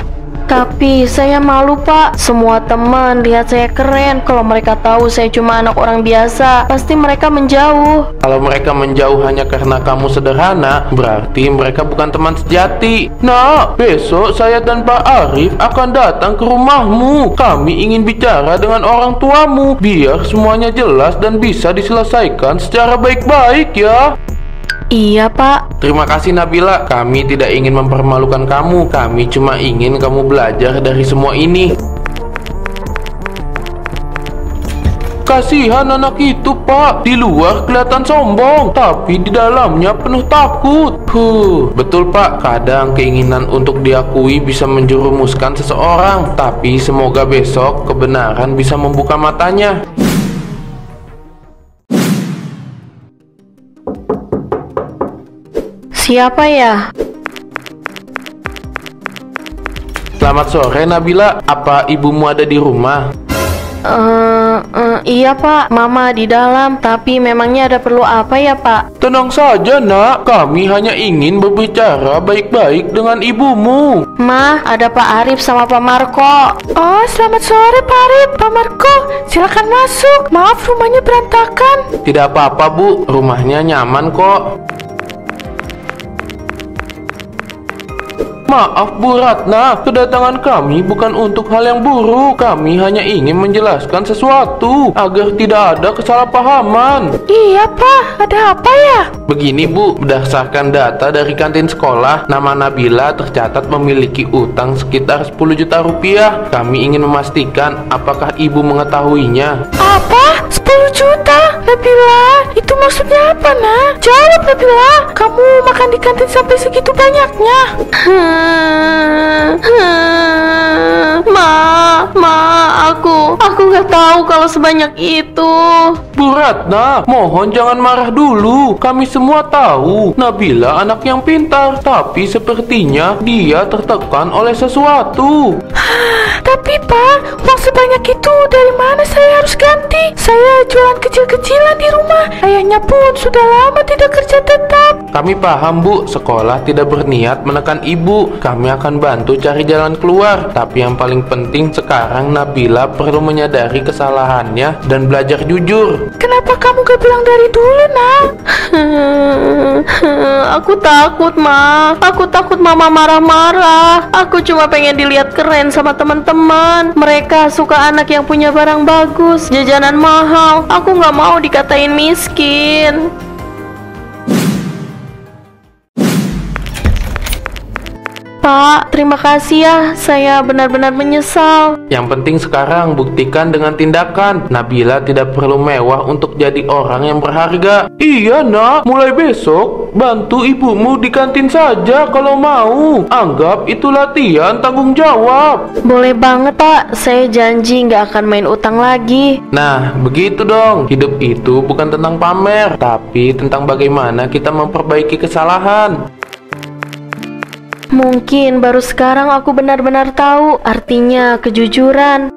Tapi saya malu Pak. Semua teman lihat saya keren. Kalau mereka tahu saya cuma anak orang biasa, pasti mereka menjauh.
Kalau mereka menjauh hanya karena kamu sederhana, berarti mereka bukan teman sejati. Nah, besok saya dan Pak Arif akan datang ke rumahmu. Kami ingin bicara dengan orang tuamu, biar semuanya jelas dan bisa diselesaikan secara baik-baik ya.
Iya Pak.
Terima kasih Nabila. Kami tidak ingin mempermalukan kamu. Kami cuma ingin kamu belajar dari semua ini. Kasihan anak itu, Pak. Di luar kelihatan sombong, tapi di dalamnya penuh takut. Betul, Pak. Kadang keinginan untuk diakui bisa menjerumuskan seseorang. Tapi semoga besok kebenaran bisa membuka matanya.
Siapa ya?
Selamat sore, Nabila. Apa ibumu ada di rumah?
Iya Pak, Mama di dalam. Tapi memangnya ada perlu apa ya Pak?
Tenang saja, Nak. Kami hanya ingin berbicara baik-baik dengan ibumu.
Ma, ada Pak Arif sama Pak Marco.
Oh, selamat sore Pak Arif, Pak Marco. Silakan masuk. Maaf rumahnya berantakan.
Tidak apa-apa, Bu. Rumahnya nyaman kok. Maaf Bu Ratna, kedatangan kami bukan untuk hal yang buruk. Kami hanya ingin menjelaskan sesuatu agar tidak ada kesalahpahaman.
Iya Pak, ada apa ya?
Begini Bu, berdasarkan data dari kantin sekolah, nama Nabila tercatat memiliki utang sekitar 10 juta rupiah. Kami ingin memastikan apakah Ibu mengetahuinya.
Apa? 10 juta? Nabila, itu maksudnya apa nak? Jawab Nabila, kamu makan di kantin sampai segitu banyaknya?
Aku nggak tahu kalau sebanyak itu.
Bu Ratna, mohon jangan marah dulu. Kami semua tahu Nabila anak yang pintar, tapi sepertinya dia tertekan oleh sesuatu.
Tapi Pak, uang sebanyak itu dari mana saya harus ganti? Saya jualan kecil-kecilan di rumah. Ayahnya pun sudah lama tidak kerja tetap.
Kami paham Bu, sekolah tidak berniat menekan Ibu. Kami akan bantu cari jalan keluar. Tapi yang paling penting sekarang Nabila perlu menyadari menyadari kesalahannya dan belajar jujur.
Kenapa kamu gak bilang dari dulu, nak?
Aku takut, Ma. Aku takut Mama marah-marah. Aku cuma pengen dilihat keren sama teman-teman. Mereka suka anak yang punya barang bagus, jajanan mahal. Aku nggak mau dikatain miskin. Pak, terima kasih ya. Saya benar-benar menyesal.
Yang penting sekarang buktikan dengan tindakan. Nabila tidak perlu mewah untuk jadi orang yang berharga. Iya, Nak. Mulai besok bantu ibumu di kantin saja kalau mau. Anggap itu latihan tanggung jawab.
Boleh banget, Pak. Saya janji nggak akan main utang lagi.
Nah, begitu dong. Hidup itu bukan tentang pamer, tapi tentang bagaimana kita memperbaiki kesalahan.
Mungkin baru sekarang aku benar-benar tahu artinya kejujuran.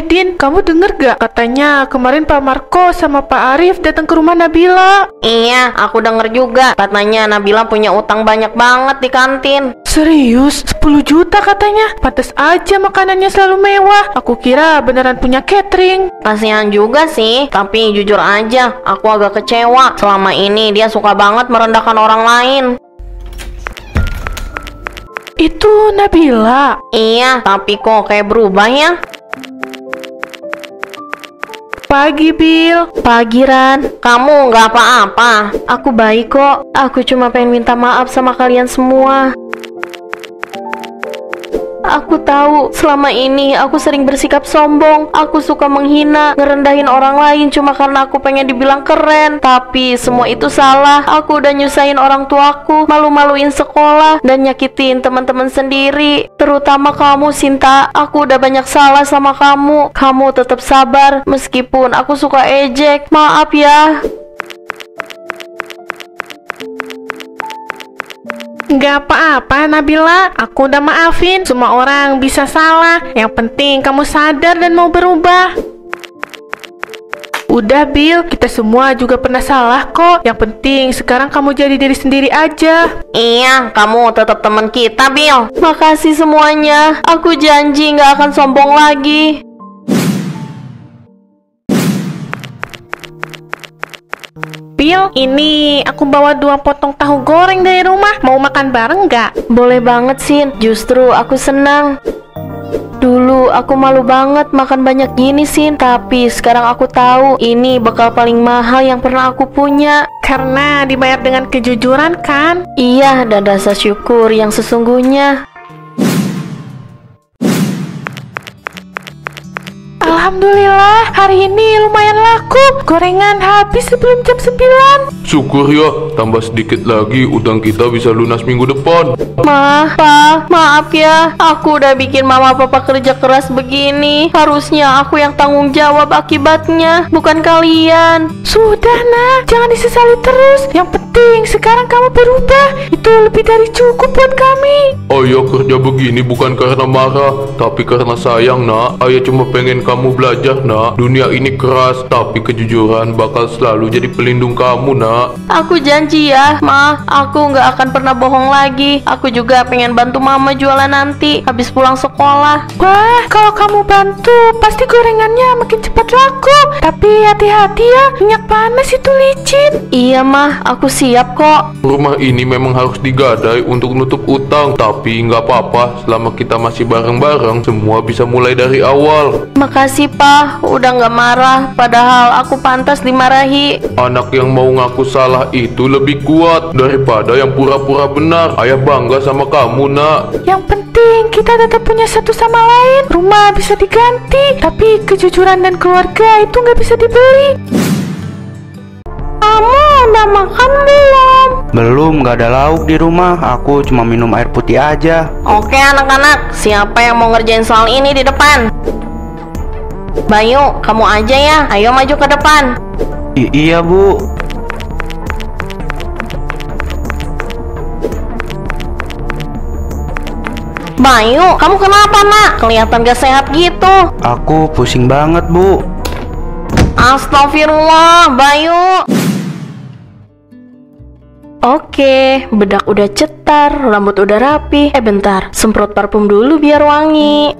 Din, kamu denger gak? Katanya kemarin Pak Marco sama Pak Arif datang ke rumah Nabila.
Iya, aku denger juga. Katanya Nabila punya utang banyak banget di kantin.
Serius? 10 juta katanya. Pantes aja makanannya selalu mewah. Aku kira beneran punya catering.
Kasihan juga sih, tapi jujur aja, aku agak kecewa. Selama ini dia suka banget merendahkan orang lain.
Itu Nabila.
Iya, tapi kok kayak berubah ya?
Pagi, Bill.
Pagi, Ran. Kamu nggak apa-apa? Aku baik kok. Aku cuma pengen minta maaf sama kalian semua. Aku tahu selama ini aku sering bersikap sombong. Aku suka menghina, ngerendahin orang lain cuma karena aku pengen dibilang keren. Tapi semua itu salah. Aku udah nyusahin orang tuaku, malu-maluin sekolah, dan nyakitin teman-teman sendiri. Terutama kamu, Sinta. Aku udah banyak salah sama kamu. Kamu tetap sabar meskipun aku suka ejek. Maaf ya.
Gak apa-apa, Nabila. Aku udah maafin. Semua orang bisa salah. Yang penting kamu sadar dan mau berubah. Udah, Bill. Kita semua juga pernah salah kok. Yang penting sekarang kamu jadi diri sendiri aja.
Iya, kamu tetap teman kita, Bill. Makasih semuanya. Aku janji gak akan sombong lagi.
Bill, ini aku bawa 2 potong tahu goreng dari rumah. Mau makan bareng nggak?
Boleh banget, Sin. Justru aku senang. Dulu aku malu banget makan banyak gini, Sin. Tapi sekarang aku tahu ini bekal paling mahal yang pernah aku punya.
Karena dibayar dengan kejujuran kan?
Iya, dan rasa syukur yang sesungguhnya.
Alhamdulillah, hari ini lumayan laku. Gorengan habis sebelum jam 9.
Syukur ya, tambah sedikit lagi utang kita bisa lunas minggu depan.
Ma, Pa, maaf ya. Aku udah bikin Mama Papa kerja keras begini. Harusnya aku yang tanggung jawab akibatnya, bukan kalian.
Sudah, nak. Jangan disesali terus. Yang penting sekarang kamu berubah. Itu lebih dari cukup buat kami.
Ayah kerja begini bukan karena marah, tapi karena sayang, Nak. Ayah cuma pengen kamu belajar, Nak. Dunia ini keras, tapi kejujuran bakal selalu jadi pelindung kamu, Nak.
Aku janji ya, Ma. Aku nggak akan pernah bohong lagi. Aku juga pengen bantu Mama jualan nanti habis pulang sekolah.
Wah, kalau kamu bantu, pasti gorengannya makin cepat laku. Tapi hati-hati ya, minyak panas itu licin.
Iya, Ma. Aku siap kok.
Rumah ini memang harus digadai untuk nutup utang, tapi nggak apa-apa. Selama kita masih bareng-bareng, semua bisa mulai dari awal.
Makasih, Pa. Udah nggak marah. Padahal aku pantas dimarahi.
Anak yang mau ngaku salah itu lebih kuat daripada yang pura-pura benar. Ayah bangga sama kamu, Nak.
Yang penting kita tetap punya satu sama lain. Rumah bisa diganti, tapi kejujuran dan keluarga itu nggak bisa dibeli.
Kamu udah makan belum?
Belum, gak ada lauk di rumah. Aku cuma minum air putih aja.
Oke, anak-anak. Siapa yang mau ngerjain soal ini di depan? Bayu, kamu aja ya. Ayo maju ke depan.
Iya, Bu.
Bayu, kamu kenapa, Nak? Kelihatan gak sehat gitu.
Aku pusing banget, Bu.
Astagfirullah, Bayu. Oke, bedak udah cetar, rambut udah rapi. Bentar, semprot parfum dulu biar wangi.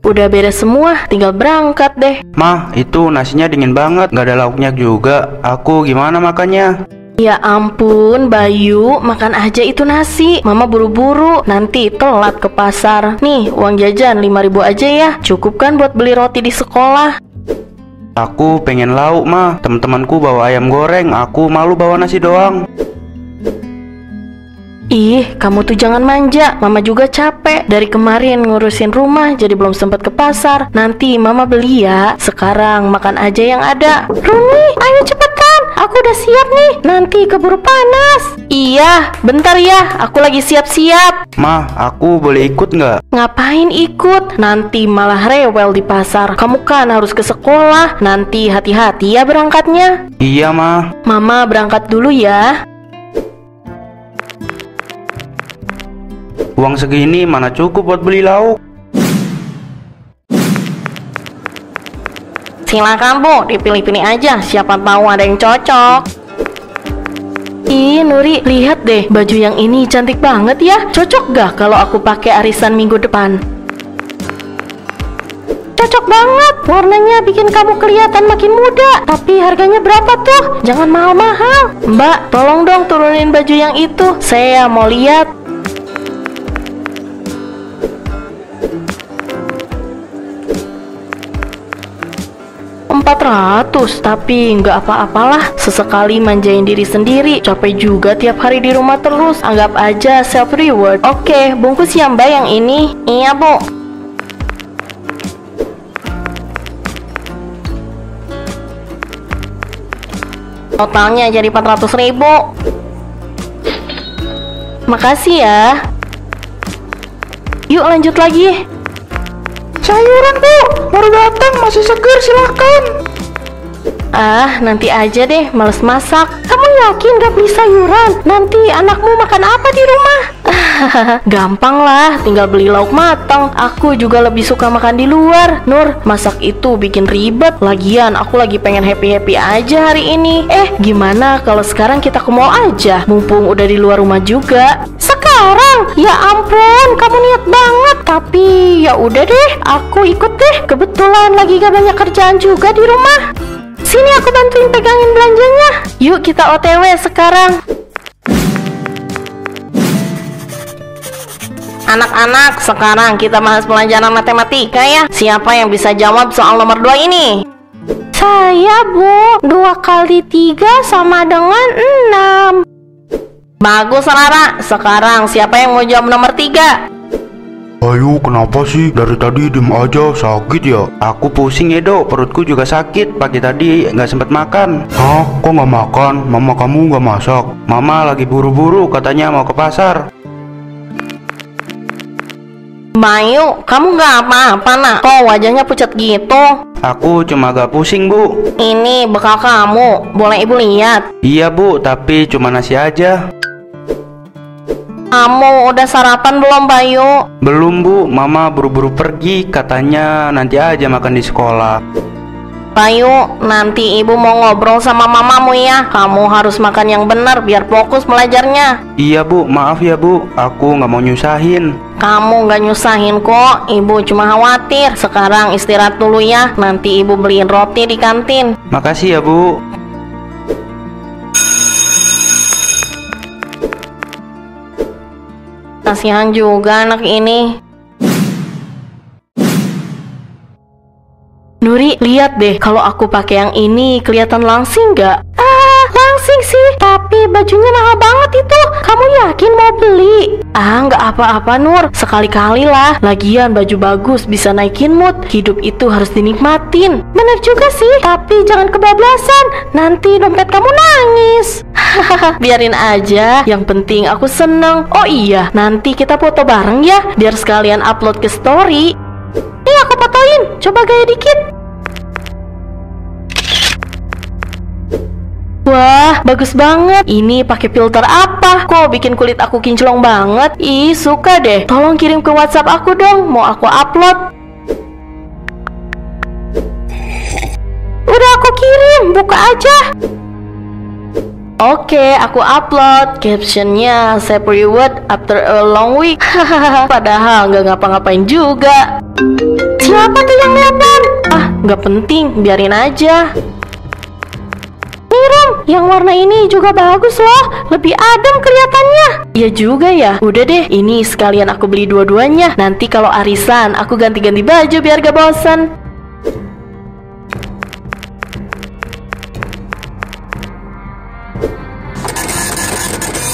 Udah beres semua, tinggal berangkat deh.
Mah, itu nasinya dingin banget, gak ada lauknya juga. Aku gimana makannya?
Ya ampun, Bayu, makan aja itu nasi. Mama buru-buru, nanti telat ke pasar. Nih, uang jajan 5.000 aja ya. Cukup kan buat beli roti di sekolah?
Aku pengen lauk, mah. Teman-temanku bawa ayam goreng, aku malu bawa nasi doang.
Ih, kamu tuh jangan manja. Mama juga capek. Dari kemarin ngurusin rumah, jadi belum sempat ke pasar. Nanti Mama beli ya. Sekarang makan aja yang ada. Rumi, ayo cepetan. Aku udah siap nih. Nanti keburu panas. Iya, bentar ya. Aku lagi siap-siap.
Mah, aku boleh ikut nggak?
Ngapain ikut? Nanti malah rewel di pasar. Kamu kan harus ke sekolah. Nanti hati-hati ya berangkatnya.
Iya, mah.
Mama berangkat dulu ya.
Uang segini mana cukup buat beli lauk?
Silakan Bu, dipilih-pilih aja. Siapa tahu ada yang cocok. Ih, Nuri, lihat deh, baju yang ini cantik banget ya. Cocok gak kalau aku pakai arisan minggu depan? Cocok banget, warnanya bikin kamu kelihatan makin muda. Tapi harganya berapa tuh? Jangan mahal-mahal. Mbak, tolong dong turunin baju yang itu. Saya mau lihat. 400, tapi nggak apa-apalah. Sesekali manjain diri sendiri. Capek juga tiap hari di rumah terus. Anggap aja self reward. Oke, bungkus ya Mbak yang ini. Iya Bu. Totalnya jadi 400.000. Makasih ya. Yuk lanjut lagi. Sayuran Bu, baru datang, masih segar, silakan. Ah, nanti aja deh, males masak. Kamu yakin gak beli sayuran? Nanti anakmu makan apa di rumah? Gampang lah, tinggal beli lauk matang. Aku juga lebih suka makan di luar. Nur, masak itu bikin ribet. Lagian aku lagi pengen happy-happy aja hari ini. Gimana kalau sekarang kita ke mall aja? Mumpung udah di luar rumah juga. Sekarang? Ya ampun, kamu niat banget. Tapi ya udah deh, aku ikut deh. Kebetulan lagi gak banyak kerjaan juga di rumah. Sini aku bantuin pegangin belanjanya. Yuk kita OTW sekarang. Anak-anak, sekarang kita bahas pelajaran matematika ya. Siapa yang bisa jawab soal nomor 2 ini? Saya Bu, 2 kali 3 sama dengan 6. Bagus Rara, sekarang siapa yang mau jawab nomor 3?
Ayo, kenapa sih? Dari tadi diem aja, sakit ya? Aku pusing ya Dok, perutku juga sakit. Pagi tadi nggak sempet makan. Hah? Kok nggak makan? Mama kamu nggak masak? Mama lagi buru-buru, katanya mau ke pasar.
Bayu, kamu nggak apa-apa nak? Kok wajahnya pucat gitu?
Aku cuma agak pusing Bu.
Ini bekal kamu, boleh ibu lihat?
Iya Bu, tapi cuma nasi aja.
Kamu udah sarapan belum Bayu?
Belum Bu, Mama buru-buru pergi, katanya nanti aja makan di sekolah.
Bayu, nanti ibu mau ngobrol sama mamamu ya. Kamu harus makan yang benar biar fokus belajarnya.
Iya Bu, maaf ya Bu, aku nggak mau nyusahin.
Kamu nggak nyusahin kok, ibu cuma khawatir. Sekarang istirahat dulu ya, nanti ibu beliin roti di kantin.
Makasih ya Bu.
Kasihan juga anak ini. Nuri, lihat deh, kalau aku pakai yang ini kelihatan langsing nggak? Langsing sih, tapi bajunya mahal banget itu. Kamu yakin mau beli? Nggak apa-apa Nur, sekali-kali lah. Lagian baju bagus bisa naikin mood. Hidup itu harus dinikmatin. Bener juga sih, tapi jangan kebablasan. Nanti dompet kamu nangis. Biarin aja, yang penting aku seneng. Oh iya, nanti kita foto bareng ya, biar sekalian upload ke story. Nih aku fotoin, coba gaya dikit. Wah, bagus banget. Ini pakai filter apa? Kok bikin kulit aku kinclong banget? Ih, suka deh. Tolong kirim ke WhatsApp aku dong, mau aku upload. Udah aku aku kirim, buka aja. Oke, aku upload. Captionnya save reward after a long week. Padahal nggak ngapa-ngapain juga. Siapa tuh yang nelpon? Ah, nggak penting, biarin aja. Nih Rom, yang warna ini juga bagus loh. Lebih adem kelihatannya. Iya juga ya. Udah deh, ini sekalian aku beli dua-duanya. Nanti kalau arisan, aku ganti-ganti baju biar gak bosan.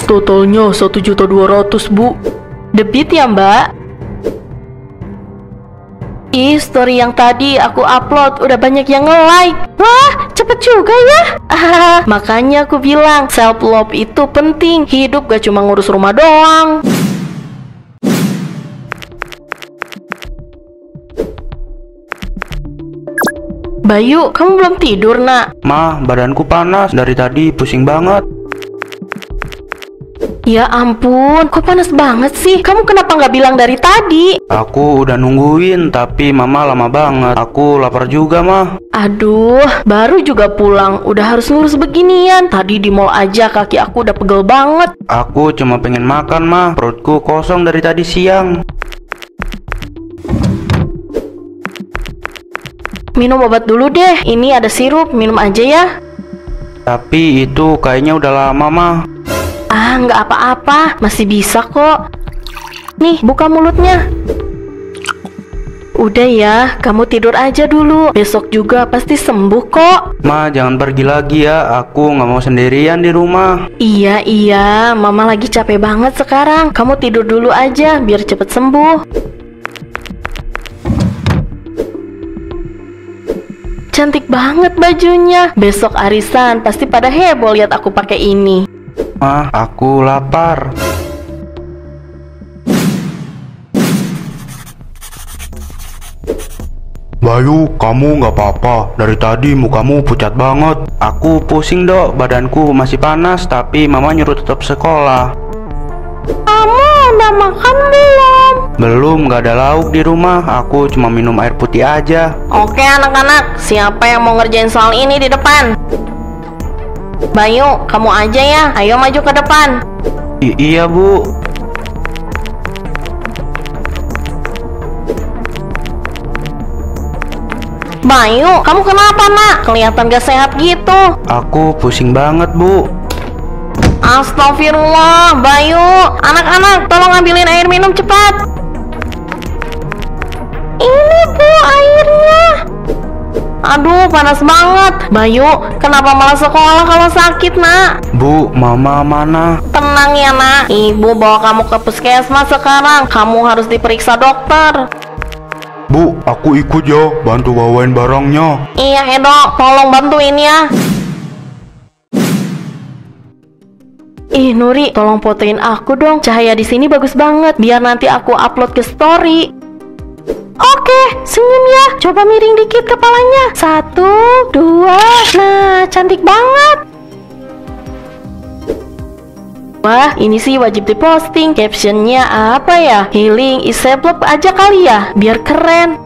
Totalnya 1.200.000, Bu. Debit ya, Mbak? Ih, story yang tadi aku upload udah banyak yang nge-like. Wah, cepet juga ya. Makanya aku bilang self love itu penting. Hidup gak cuma ngurus rumah doang. Bayu, kamu belum tidur, Nak?
Ma, badanku panas dari tadi, pusing banget.
Ya ampun, kok panas banget sih? Kamu kenapa nggak bilang dari tadi?
Aku udah nungguin, tapi mama lama banget. Aku lapar juga, Ma.
Aduh, baru juga pulang, udah harus ngurus beginian. Tadi di mall aja kaki aku udah pegel banget.
Aku cuma pengen makan, Ma. Perutku kosong dari tadi siang.
Minum obat dulu deh, ini ada sirup, minum aja ya.
Tapi itu kayaknya udah lama, Ma.
Ah, nggak apa-apa, masih bisa kok. Nih, buka mulutnya. Udah ya, kamu tidur aja dulu. Besok juga pasti sembuh kok.
Ma, jangan pergi lagi ya. Aku nggak mau sendirian di rumah.
Iya, mama lagi capek banget sekarang. Kamu tidur dulu aja, biar cepet sembuh. Cantik banget bajunya. Besok arisan pasti pada heboh lihat aku pakai ini.
Ma, aku lapar. Bayu, kamu nggak apa-apa. Dari tadi mukamu pucat banget. Aku pusing, Dok. Badanku masih panas, tapi mama nyuruh tetap sekolah.
Kamu udah makan belum?
Belum, nggak ada lauk di rumah. Aku cuma minum air putih aja.
Oke anak-anak, siapa yang mau ngerjain soal ini di depan? Bayu, kamu aja ya. Ayo maju ke depan.
Iya, Bu.
Bayu, kamu kenapa, Nak? Kelihatan gak sehat gitu.
Aku pusing banget, Bu.
Astagfirullah, Bayu. Anak-anak, tolong ambilin air minum cepat. Ini, Bu, airnya. Aduh, panas banget. Bayu, kenapa malah sekolah kalau sakit, Nak?
Bu, mama mana?
Tenang ya, Nak. Ibu bawa kamu ke puskesmas sekarang. Kamu harus diperiksa dokter.
Bu, aku ikut ya, bantu bawain barangnya.
Iya, Edo, tolong bantuin ya. Ih, Nuri, tolong fotoin aku dong. Cahaya di sini bagus banget, biar nanti aku upload ke story. Oke, senyum ya. Coba miring dikit kepalanya. 1, 2. Nah, cantik banget. Wah, ini sih wajib diposting. Captionnya apa ya? Healing is self love aja kali ya, biar keren.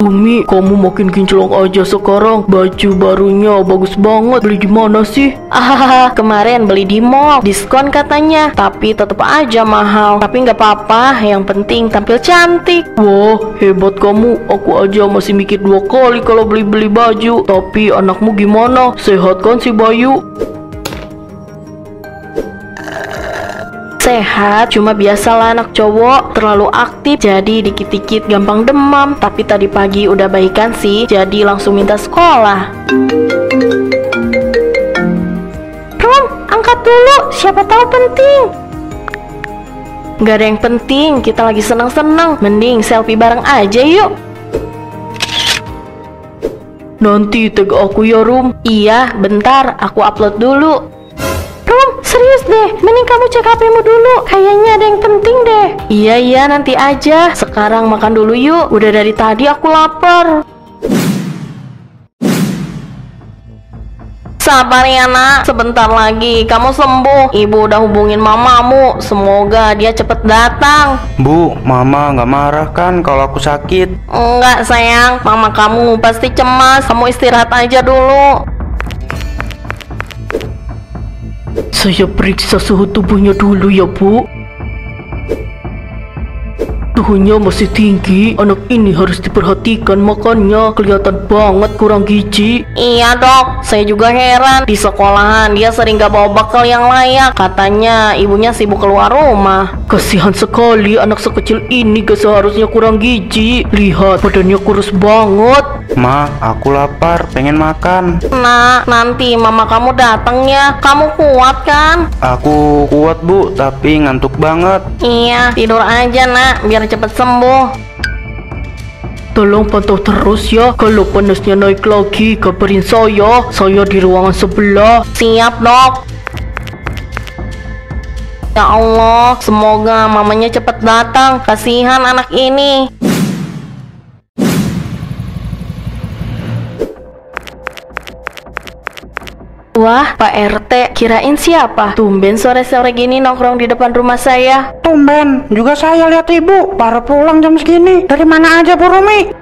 Umi, kamu makin kinclong aja sekarang. Baju barunya bagus banget. Beli di mana sih? Kemarin beli di mall, diskon katanya. Tapi tetap aja mahal. Tapi nggak apa-apa, yang penting tampil cantik. Wah, hebat kamu. Aku aja masih mikir 2 kali kalau beli-beli baju. Tapi anakmu gimana? Sehat kan si Bayu? Sehat, cuma biasalah anak cowok terlalu aktif, jadi dikit-dikit gampang demam. Tapi tadi pagi udah baikan sih, jadi langsung minta sekolah. Rom, angkat dulu, siapa tahu penting. Gak ada yang penting, kita lagi senang-senang. Mending selfie bareng aja yuk. Nanti tag aku ya, Rom. Iya, bentar, aku upload dulu. Rom, serius deh, mending kamu cek HP-mu dulu. Kayaknya ada yang penting deh. Iya, nanti aja. Sekarang makan dulu yuk. Udah dari tadi aku lapar. Sabar ya nak, sebentar lagi kamu sembuh. Ibu udah hubungin mamamu, semoga dia cepet datang.
Bu, mama nggak marah kan kalau aku sakit?
Enggak sayang, mama kamu pasti cemas. Kamu istirahat aja dulu.
Saya periksa suhu tubuhnya dulu ya, Bu. Suhunya masih tinggi. Anak ini harus diperhatikan, makannya kelihatan banget kurang gizi.
Iya dok, saya juga heran. Di sekolahan dia sering gak bawa bekal yang layak. Katanya ibunya sibuk keluar rumah.
Kasihan sekali, anak sekecil ini gak seharusnya kurang gizi. Lihat, badannya kurus banget.
Ma, aku lapar, pengen makan.
Nah, nanti mama kamu datang ya. Kamu kuat kan?
Aku kuat Bu, tapi ngantuk banget.
Iya, tidur aja nak, biar cepet sembuh.
Tolong pantau terus ya. Kalau panasnya naik lagi, kabarin saya. Saya di ruangan sebelah.
Siap dok. Ya Allah, semoga mamanya cepet datang. Kasihan anak ini.
Wah, Pak RT, kirain siapa? Tumben sore-sore gini nongkrong di depan rumah saya.
Tumben, juga saya lihat ibu baru pulang jam segini. Dari mana aja Bu Rumi?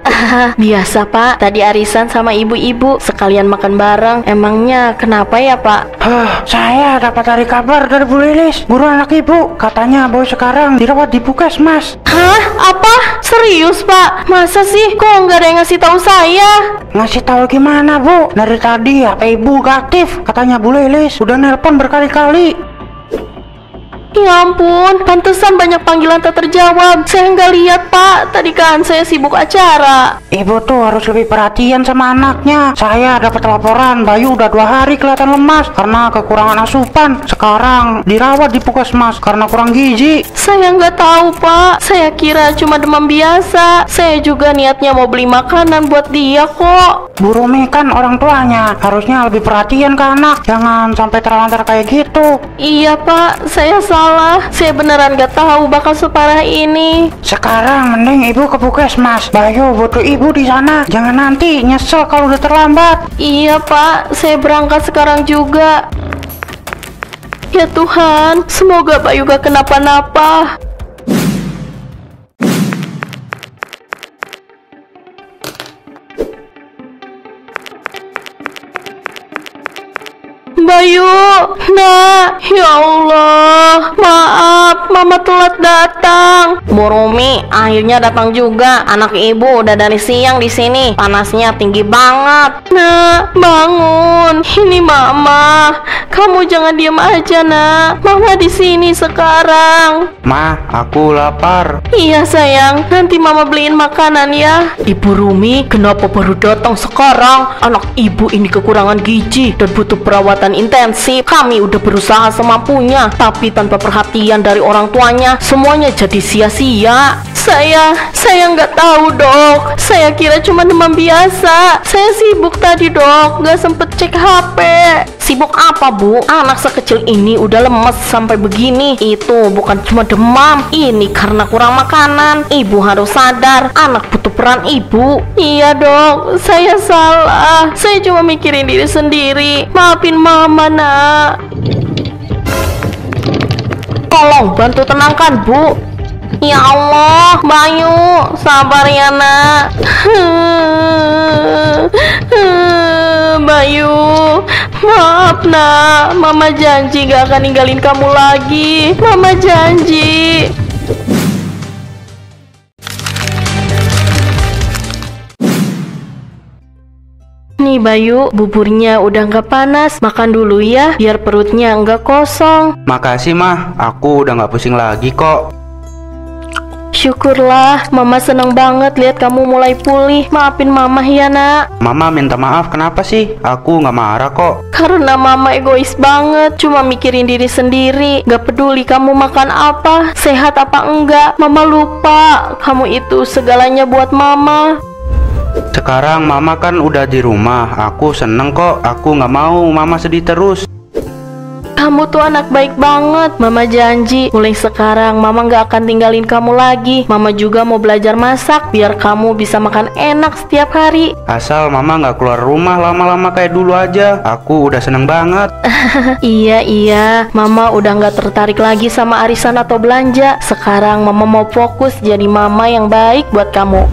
Biasa Pak, tadi arisan sama ibu-ibu, sekalian makan bareng. Emangnya kenapa ya Pak?
Saya dapat dari kabar dari Bu Lilis, guru anak ibu. Katanya boy sekarang dirawat di Puskesmas.
Hah? Apa? Serius Pak? Masa sih? Kok nggak ada yang ngasih tahu saya?
Ngasih tahu gimana Bu? Dari tadi HP ibu gak aktif. Katanya Bu Lilis udah nelpon berkali-kali.
Ya ampun, pantesan banyak panggilan tak terjawab. Saya nggak lihat Pak, tadi kan saya sibuk acara.
Ibu tuh harus lebih perhatian sama anaknya. Saya dapat laporan Bayu udah 2 hari kelihatan lemas karena kekurangan asupan. Sekarang dirawat di Puskesmas karena kurang gizi.
Saya nggak tahu Pak, saya kira cuma demam biasa. Saya juga niatnya mau beli makanan buat dia kok.
Bu Rumi kan orang tuanya, harusnya lebih perhatian ke anak. Jangan sampai terlantar kayak gitu.
Iya Pak, saya salah. Saya beneran gak tahu bakal separah ini.
Sekarang mending ibu ke Puskesmas. Bayu butuh ibu di sana. Jangan nanti nyesel kalau udah terlambat.
Iya Pak, saya berangkat sekarang juga. Ya Tuhan, semoga Bayu gak kenapa-napa. Bayu, nak, ya Allah, maaf, mama telat datang.
Bu Rumi akhirnya datang juga. Anak ibu udah dari siang di sini. Panasnya tinggi banget.
Nak, bangun. Ini mama. Kamu jangan diam aja, nak. Mama di sini sekarang.
Ma, aku lapar.
Iya sayang, nanti mama beliin makanan ya.
Ibu Rumi, kenapa baru datang sekarang? Anak ibu ini kekurangan gizi dan butuh perawatan
intensif. Kami udah berusaha semampunya, tapi tanpa perhatian dari orang tuanya, semuanya jadi sia-sia.
Saya nggak tahu dok. Saya kira cuma demam biasa. Saya sibuk tadi dok, nggak sempet cek HP.
Sibuk apa Bu? Anak sekecil ini udah lemes sampai begini. Itu bukan cuma demam, ini karena kurang makanan. Ibu harus sadar, anak butuh peran ibu.
Iya dok, saya salah. Saya cuma mikirin diri sendiri. Maafin mama nak.
Tolong bantu tenangkan Bu. Ya Allah, Bayu, sabar ya nak.
Bayu, maaf nak. Mama janji gak akan ninggalin kamu lagi. Mama janji. Nih Bayu, buburnya udah nggak panas. Makan dulu ya, biar perutnya nggak kosong.
Makasih Mah, aku udah nggak pusing lagi kok.
Syukurlah, Mama seneng banget lihat kamu mulai pulih. Maafin Mama ya nak.
Mama minta maaf, kenapa sih? Aku nggak marah kok.
Karena Mama egois banget, cuma mikirin diri sendiri. Gak peduli kamu makan apa, sehat apa enggak. Mama lupa, kamu itu segalanya buat Mama.
Sekarang Mama kan udah di rumah, aku seneng kok. Aku nggak mau Mama sedih terus.
Kamu tuh anak baik banget. Mama janji mulai sekarang Mama gak akan tinggalin kamu lagi. Mama juga mau belajar masak biar kamu bisa makan enak setiap hari.
Asal mama nggak keluar rumah lama-lama kayak dulu aja, aku udah seneng banget.
Iya, Mama udah gak tertarik lagi sama arisan atau belanja. Sekarang Mama mau fokus jadi mama yang baik buat kamu.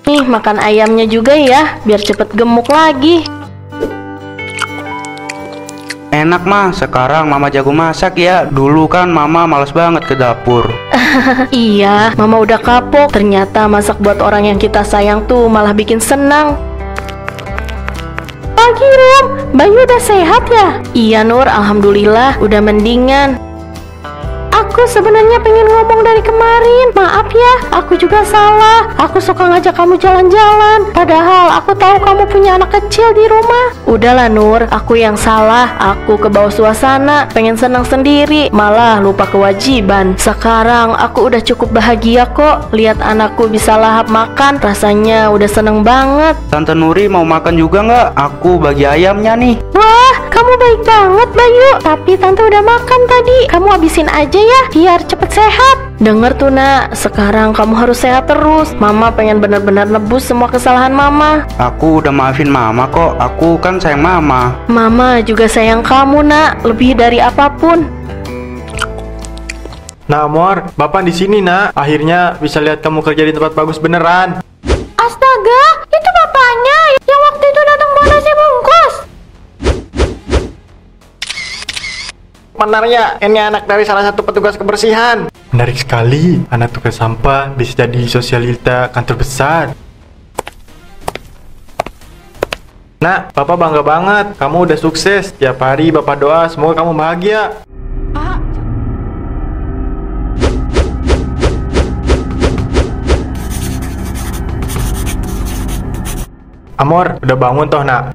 Nih, makan ayamnya juga ya, biar cepet gemuk lagi.
Enak mah, sekarang mama jago masak ya. Dulu kan mama males banget ke dapur.
Iya, Mama udah kapok. Ternyata masak buat orang yang kita sayang tuh malah bikin senang. Pagi Rum, Bayu udah sehat ya? Iya Nur, alhamdulillah udah mendingan. Aku sebenarnya pengen ngomong dari kemarin. Maaf ya, aku juga salah. Aku suka ngajak kamu jalan-jalan, padahal aku tahu kamu punya anak kecil di rumah. Udahlah Nur, aku yang salah. Aku kebawa suasana, pengen senang sendiri, malah lupa kewajiban. Sekarang aku udah cukup bahagia kok. Lihat anakku bisa lahap makan, rasanya udah seneng banget.
Tante Nuri mau makan juga nggak? Aku bagi ayamnya nih.
Wah, kamu baik banget Bayu. Tapi tante udah makan tadi. Kamu habisin aja ya, biar cepet sehat. Dengar tuh nak, sekarang kamu harus sehat terus. Mama pengen benar-benar nebus semua kesalahan Mama.
Aku udah maafin mama kok, aku kan sayang mama.
Mama juga sayang kamu nak, lebih dari apapun.
Nah, Mor, Bapak di sini, Nak. Akhirnya bisa lihat kamu kerja di tempat bagus beneran.
Astaga, itu bapaknya yang waktu itu datang bawa nasi bungkus.
Benarnya, ini anak dari salah satu petugas kebersihan. Menarik sekali, anak tukang sampah bisa jadi sosialita kantor besar. Nak, Bapak bangga banget. Kamu udah sukses. Tiap hari Bapak doa semoga kamu bahagia. Amor, udah bangun toh, Nak?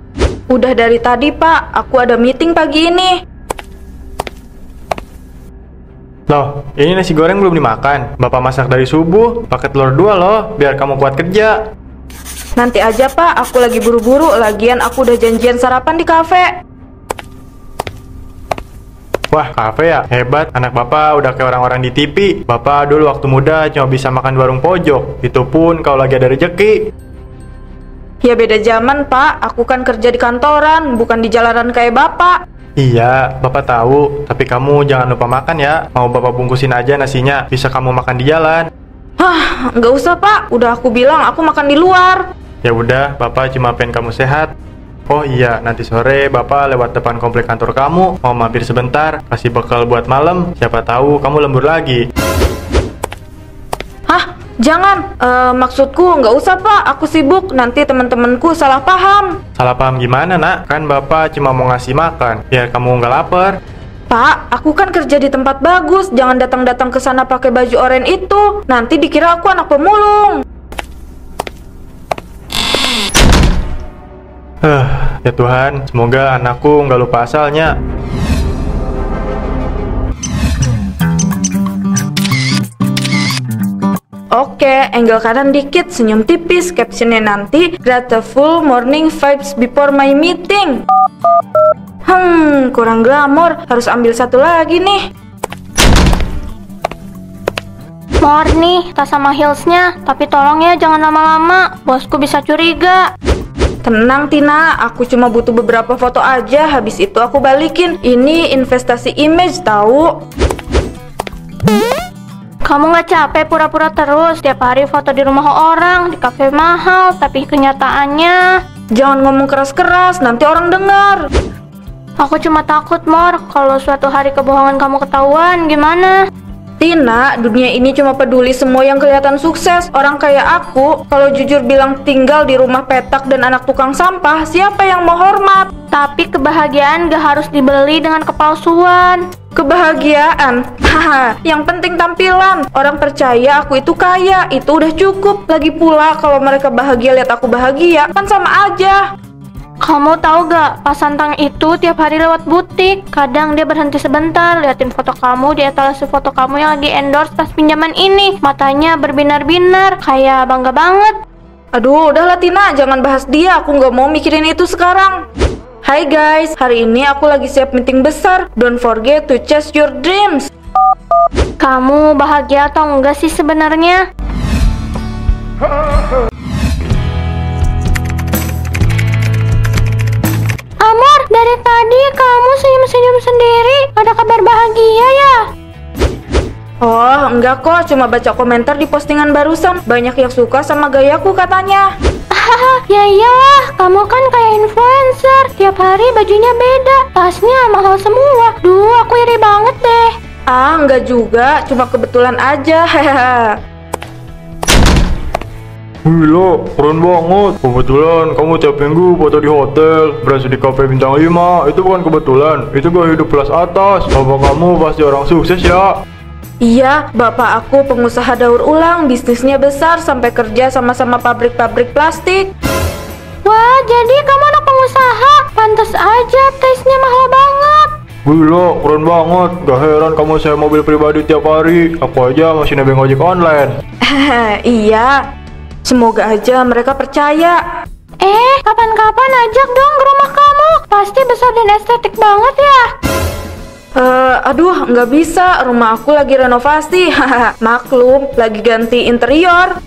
Udah dari tadi Pak, aku ada meeting pagi ini.
Loh, ini nasi goreng belum dimakan. Bapak masak dari subuh, pakai telur 2 loh, biar kamu kuat kerja.
Nanti aja Pak, aku lagi buru-buru. Lagian aku udah janjian sarapan di kafe.
Wah, kafe ya? Hebat, anak Bapak udah kayak orang-orang di TV. Bapak dulu waktu muda cuma bisa makan di warung pojok. Itu pun kalau lagi ada rejeki.
Ya beda zaman Pak, aku kan kerja di kantoran, bukan di jalanan kayak Bapak.
Iya, Bapak tahu. Tapi kamu jangan lupa makan ya. Mau Bapak bungkusin aja nasinya, bisa kamu makan di jalan.
Hah, nggak usah Pak, udah aku bilang aku makan di luar.
Ya udah, Bapak cuma pengen kamu sehat. Oh iya, nanti sore Bapak lewat depan komplek kantor kamu, mau mampir sebentar, kasih bekal buat malam, siapa tahu kamu lembur lagi.
Hah, jangan, maksudku nggak usah Pak, aku sibuk, nanti teman-temanku salah paham.
Salah paham gimana, Nak? Kan Bapak cuma mau ngasih makan, biar kamu nggak lapar.
Pak, aku kan kerja di tempat bagus, jangan datang-datang ke sana pakai baju oranye itu, nanti dikira aku anak pemulung.
Ya Tuhan, semoga anakku nggak lupa asalnya.
Oke, angle kanan dikit, senyum tipis, captionnya nanti grateful morning vibes before my meeting. Kurang glamor, harus ambil satu lagi nih.
Mor nih, tas sama heelsnya, tapi tolong ya jangan lama-lama, bosku bisa curiga.
Tenang Tina, aku cuma butuh beberapa foto aja, habis itu aku balikin. Ini investasi image tahu.
Kamu nggak capek pura-pura terus tiap hari foto di rumah orang, di kafe mahal, tapi kenyataannya...
Jangan ngomong keras-keras, nanti orang dengar.
Aku cuma takut, Mor, kalau suatu hari kebohongan kamu ketahuan, gimana?
Tina, dunia ini cuma peduli semua yang kelihatan sukses. Orang kayak aku, kalau jujur bilang tinggal di rumah petak dan anak tukang sampah, siapa yang mau hormat?
Tapi kebahagiaan gak harus dibeli dengan kepalsuan.
Kebahagiaan? Haha, yang penting tampilan. Orang percaya aku itu kaya, itu udah cukup. Lagi pula, kalau mereka bahagia lihat aku bahagia, kan sama aja.
Kamu tahu gak, Pak Santang itu tiap hari lewat butik. Kadang dia berhenti sebentar, liatin foto kamu di etalase foto kamu yang lagi endorse tas pinjaman ini. Matanya berbinar-binar, kayak bangga banget.
Aduh, udahlah Tina, jangan bahas dia. Aku nggak mau mikirin itu sekarang. Hai guys, hari ini aku lagi siap meeting besar. Don't forget to chase your dreams.
Kamu bahagia atau enggak sih sebenarnya? Amor, dari tadi kamu senyum-senyum sendiri. Ada kabar bahagia ya?
Oh, enggak kok, cuma baca komentar di postingan barusan. Banyak yang suka sama gayaku katanya.
Ya iyalah, kamu kan kayak influencer. Tiap hari bajunya beda, tasnya mahal semua. Duh, aku iri banget deh.
Ah, enggak juga, cuma kebetulan aja.
Gila, keren banget. Kebetulan kamu tiap minggu foto di hotel, berasa di kafe bintang 5. Itu bukan kebetulan, itu gaya hidup kelas atas. Bapak kamu pasti orang sukses ya.
Iya, bapak aku pengusaha daur ulang, bisnisnya besar sampai kerja sama-sama pabrik-pabrik plastik.
Wah, jadi kamu anak pengusaha. Pantas aja tesnya mahal banget.
Gila, keren banget. Gak heran kamu sewa mobil pribadi tiap hari. Aku aja masih nebeng ojek online.
Iya, semoga aja mereka percaya.
Kapan-kapan ajak dong ke rumah kamu. Pasti besar dan estetik banget ya.
Aduh, nggak bisa. Rumah aku lagi renovasi. Maklum, lagi ganti interior.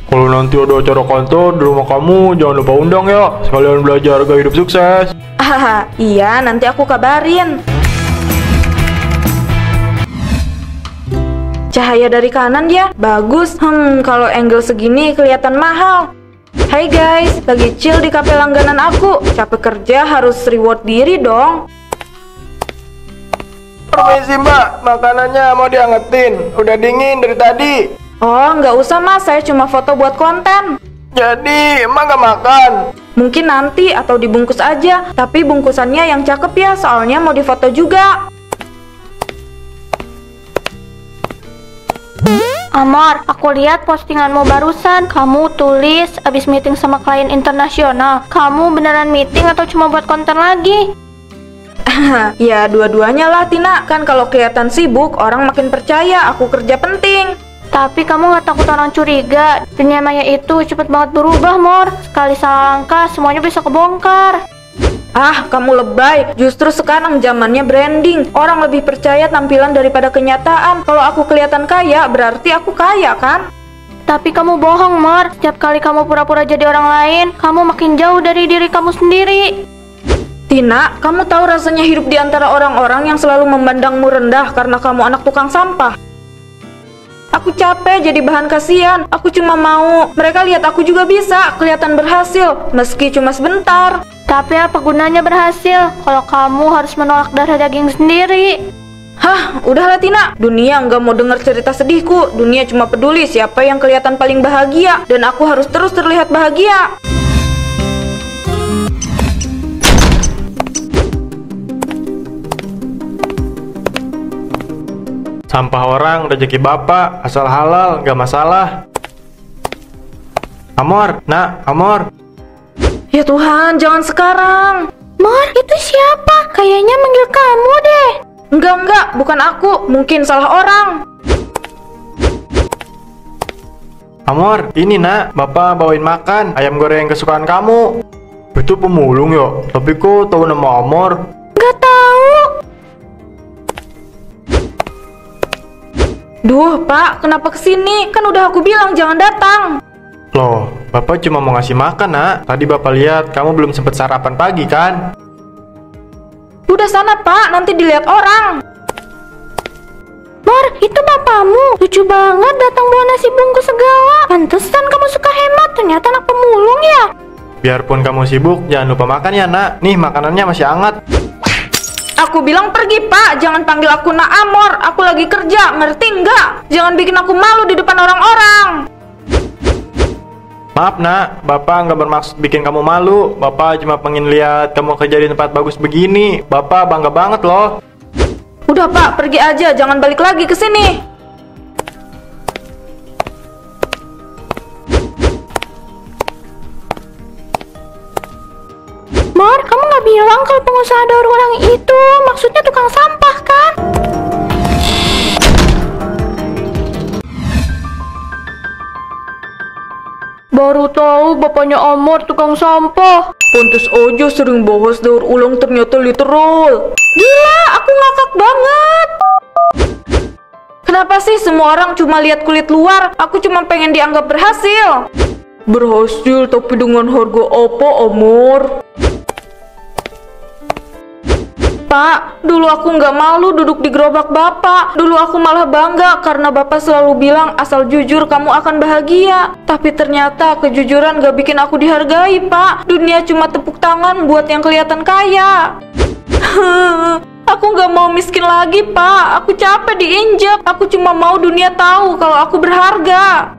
Kalau nanti ada acara kantor di rumah kamu, jangan lupa undang ya. Sekalian belajar gaya hidup sukses.
Iya, nanti aku kabarin. Cahaya dari kanan ya, bagus. Kalau angle segini kelihatan mahal. Hai guys, lagi chill di kafe langganan aku. Capek kerja harus reward diri dong.
Permisi mbak, makanannya mau diangetin. Udah dingin dari tadi.
Oh, nggak usah mas, saya cuma foto buat konten.
Jadi emang gak makan?
Mungkin nanti atau dibungkus aja. Tapi bungkusannya yang cakep ya, soalnya mau difoto juga.
Amor, aku lihat postinganmu barusan. Kamu tulis abis meeting sama klien internasional. Kamu beneran meeting atau cuma buat konten lagi?
Ya, dua-duanya lah Tina. Kan kalau kelihatan sibuk, orang makin percaya aku kerja penting.
Tapi kamu gak takut orang curiga? Dunia maya itu cepet banget berubah, Mor. Sekali salah langkah, semuanya bisa kebongkar.
Ah, kamu lebay. Justru sekarang zamannya branding. Orang lebih percaya tampilan daripada kenyataan. Kalau aku kelihatan kaya, berarti aku kaya kan?
Tapi kamu bohong, Mor. Setiap kali kamu pura-pura jadi orang lain, kamu makin jauh dari diri kamu sendiri.
Tina, kamu tahu rasanya hidup di antara orang-orang yang selalu memandangmu rendah karena kamu anak tukang sampah? Aku capek jadi bahan kasihan. Aku cuma mau mereka lihat aku juga bisa kelihatan berhasil, meski cuma sebentar.
Tapi apa gunanya berhasil kalau kamu harus menolak darah daging sendiri?
Hah, udahlah Tina. Dunia nggak mau dengar cerita sedihku. Dunia cuma peduli siapa yang kelihatan paling bahagia. Dan aku harus terus terlihat bahagia.
Sampah orang rezeki bapak, asal halal gak masalah. Amor, nak, Amor.
Ya Tuhan, jangan sekarang.
Mor, itu siapa? Kayaknya manggil kamu deh.
Enggak, bukan aku. Mungkin salah orang.
Amor, ini nak, bapak bawain makan ayam goreng kesukaan kamu. Itu pemulung ya, tapi kok tahu nama Amor?
Gak tahu.
Duh, Pak, kenapa kesini? Kan udah aku bilang jangan datang.
Loh, bapak cuma mau ngasih makan nak. Tadi bapak lihat kamu belum sempat sarapan pagi kan?
Udah sana Pak, nanti dilihat orang.
Mor, itu bapakmu. Lucu banget datang bawa nasi bungkus segala. Pantesan kamu suka hemat, ternyata anak pemulung ya.
Biarpun kamu sibuk, jangan lupa makan ya nak. Nih makanannya masih hangat.
Aku bilang pergi Pak, jangan panggil aku Nak Amor. Aku lagi kerja, ngerti nggak? Jangan bikin aku malu di depan orang-orang.
Maaf nak, bapak nggak bermaksud bikin kamu malu. Bapak cuma pengen lihat kamu kerja di tempat bagus begini. Bapak bangga banget loh.
Udah Pak, pergi aja, jangan balik lagi ke sini.
Mor, kamu nggak bilang kalau pengusaha daur ulang itu maksudnya tukang sampah kan?
Baru tahu bapaknya Amor tukang sampah. Pantes aja sering bahas daur ulang ternyata literal. Gila, aku ngakak banget. Kenapa sih semua orang cuma lihat kulit luar? Aku cuma pengen dianggap berhasil. Berhasil tapi dengan harga apa, Amor? Pak, dulu aku nggak malu duduk di gerobak bapak. Dulu aku malah bangga karena bapak selalu bilang asal jujur kamu akan bahagia. Tapi ternyata kejujuran gak bikin aku dihargai, Pak. Dunia cuma tepuk tangan buat yang kelihatan kaya. Aku nggak mau miskin lagi, Pak. Aku capek diinjak. Aku cuma mau dunia tahu kalau aku berharga.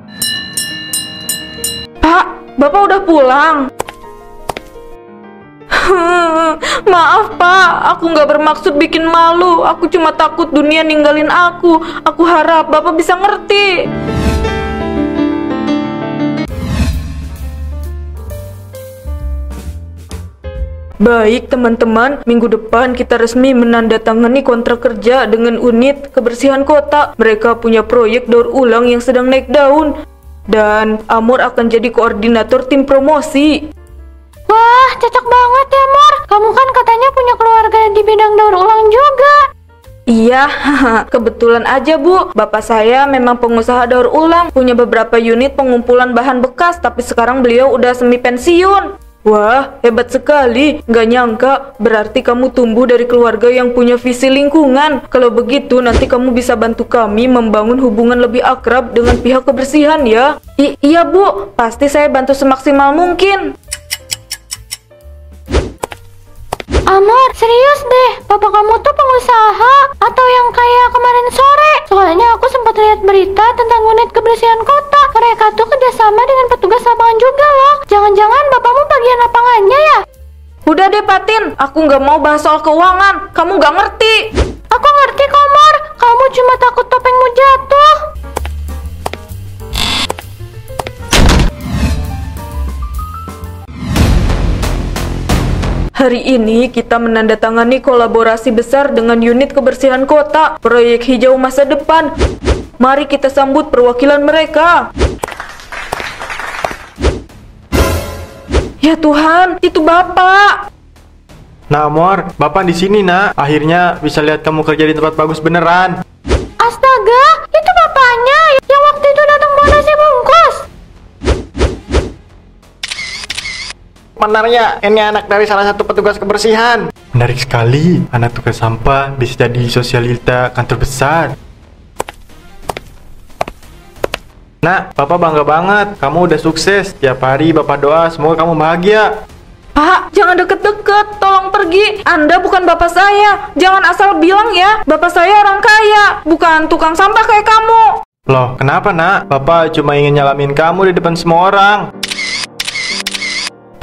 Pak, bapak udah pulang. Maaf Pak, aku nggak bermaksud bikin malu. Aku cuma takut dunia ninggalin aku. Aku harap Bapak bisa ngerti. Baik teman-teman, minggu depan kita resmi menandatangani kontrak kerja dengan unit kebersihan kota. Mereka punya proyek daur ulang yang sedang naik daun. Dan Amor akan jadi koordinator tim promosi.
Wah, cocok banget ya, Mor. Kamu kan katanya punya keluarga di bidang daur ulang juga.
Iya, kebetulan aja Bu. Bapak saya memang pengusaha daur ulang, punya beberapa unit pengumpulan bahan bekas, tapi sekarang beliau udah semi pensiun. Wah, hebat sekali. Gak nyangka, berarti kamu tumbuh dari keluarga yang punya visi lingkungan. Kalau begitu, nanti kamu bisa bantu kami membangun hubungan lebih akrab dengan pihak kebersihan ya. Iya Bu, pasti saya bantu semaksimal mungkin.
Amor, serius deh, bapak kamu tuh pengusaha atau yang kayak kemarin sore? Soalnya aku sempat lihat berita tentang unit kebersihan kota. Mereka tuh kerjasama dengan petugas lapangan juga loh. Jangan-jangan bapakmu bagian lapangannya ya?
Udah deh Patin, aku nggak mau bahas soal keuangan. Kamu nggak ngerti.
Aku ngerti kok, Mor. Kamu cuma takut topengmu jatuh.
Hari ini kita menandatangani kolaborasi besar dengan unit kebersihan kota, proyek hijau masa depan. Mari kita sambut perwakilan mereka. Ya Tuhan, itu Bapak.
Nah, Amor, Bapak di sini, Nak. Akhirnya bisa lihat kamu kerja di tempat bagus beneran.
Astaga, itu bapaknya yang waktu itu datang bawa nasi bungkus.
Benarnya, ini anak dari salah satu petugas kebersihan.
Menarik sekali, anak tukang sampah bisa jadi sosialita kantor besar. Nak, Bapak bangga banget. Kamu udah sukses. Tiap hari Bapak doa semoga kamu bahagia.
Pak, jangan deket-deket. Tolong pergi. Anda bukan bapak saya. Jangan asal bilang ya. Bapak saya orang kaya, bukan tukang sampah kayak kamu.
Loh, kenapa, Nak? Bapak cuma ingin nyalamin kamu di depan semua orang.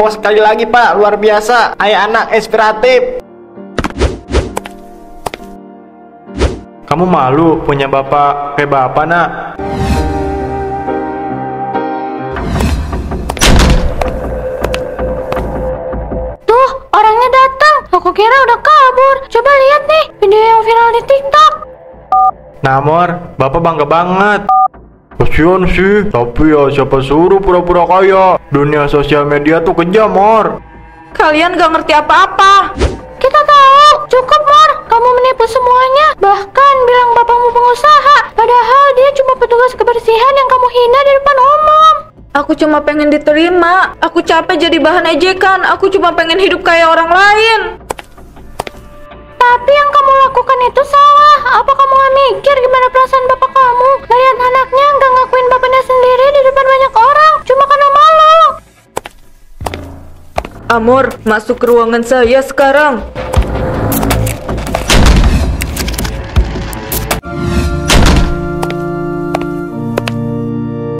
Oh, sekali lagi Pak, luar biasa. Ayah anak inspiratif.
Kamu malu punya bapak kayak Bapak, Nak?
Tuh, orangnya datang. Aku kira udah kabur. Coba lihat nih, video yang viral di TikTok.
Nah, Amor, Bapak bangga banget. Kasian sih, tapi ya siapa suruh pura-pura kaya. Dunia sosial media tuh kejam, Mor.
Kalian gak ngerti apa-apa.
Kita tahu, cukup Mor. Kamu menipu semuanya. Bahkan bilang bapakmu pengusaha. Padahal dia cuma petugas kebersihan yang kamu hina di depan umum.
Aku cuma pengen diterima. Aku capek jadi bahan ejekan. Aku cuma pengen hidup kayak orang lain.
Tapi yang kamu lakukan itu salah. Apa kamu gak mikir gimana perasaan bapak kamu? Lihat anaknya gak ngakuin bapaknya sendiri di depan banyak orang. Cuma karena malu.
Amor, masuk ke ruangan saya sekarang.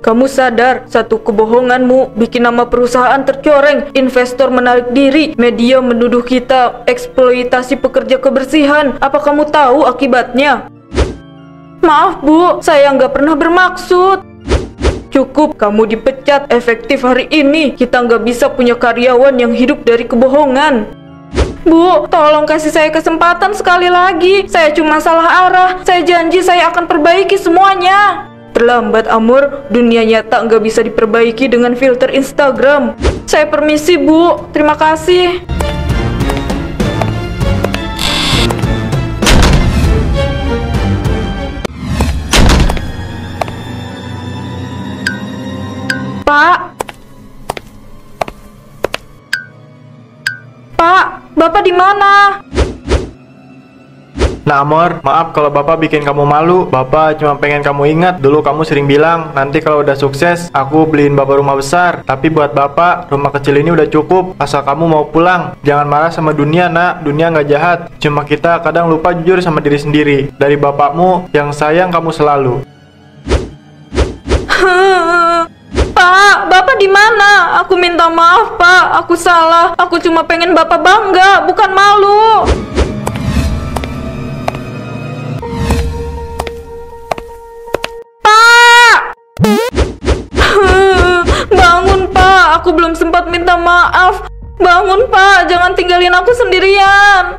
Kamu sadar, satu kebohonganmu bikin nama perusahaan tercoreng, investor menarik diri, media menuduh kita eksploitasi pekerja kebersihan. Apa kamu tahu akibatnya? Maaf Bu, saya nggak pernah bermaksud. Cukup, kamu dipecat efektif hari ini. Kita nggak bisa punya karyawan yang hidup dari kebohongan. Bu, tolong kasih saya kesempatan sekali lagi. Saya cuma salah arah. Saya janji saya akan perbaiki semuanya. Terlambat, Amor. Dunia nyata nggak bisa diperbaiki dengan filter Instagram. Saya permisi, Bu. Terima kasih. Pak, Bapak di mana?
Nah Amor, maaf kalau Bapak bikin kamu malu. Bapak cuma pengen kamu ingat, dulu kamu sering bilang, nanti kalau udah sukses, aku beliin Bapak rumah besar. Tapi buat Bapak, rumah kecil ini udah cukup, asal kamu mau pulang. Jangan marah sama dunia, Nak. Dunia nggak jahat. Cuma kita kadang lupa jujur sama diri sendiri. Dari Bapakmu, yang sayang kamu selalu.
Pak, Bapak di mana? Aku minta maaf, Pak. Aku salah. Aku cuma pengen Bapak bangga, bukan malu. Bangun, Pak. Aku belum sempat minta maaf. Bangun, Pak. Jangan tinggalin aku sendirian.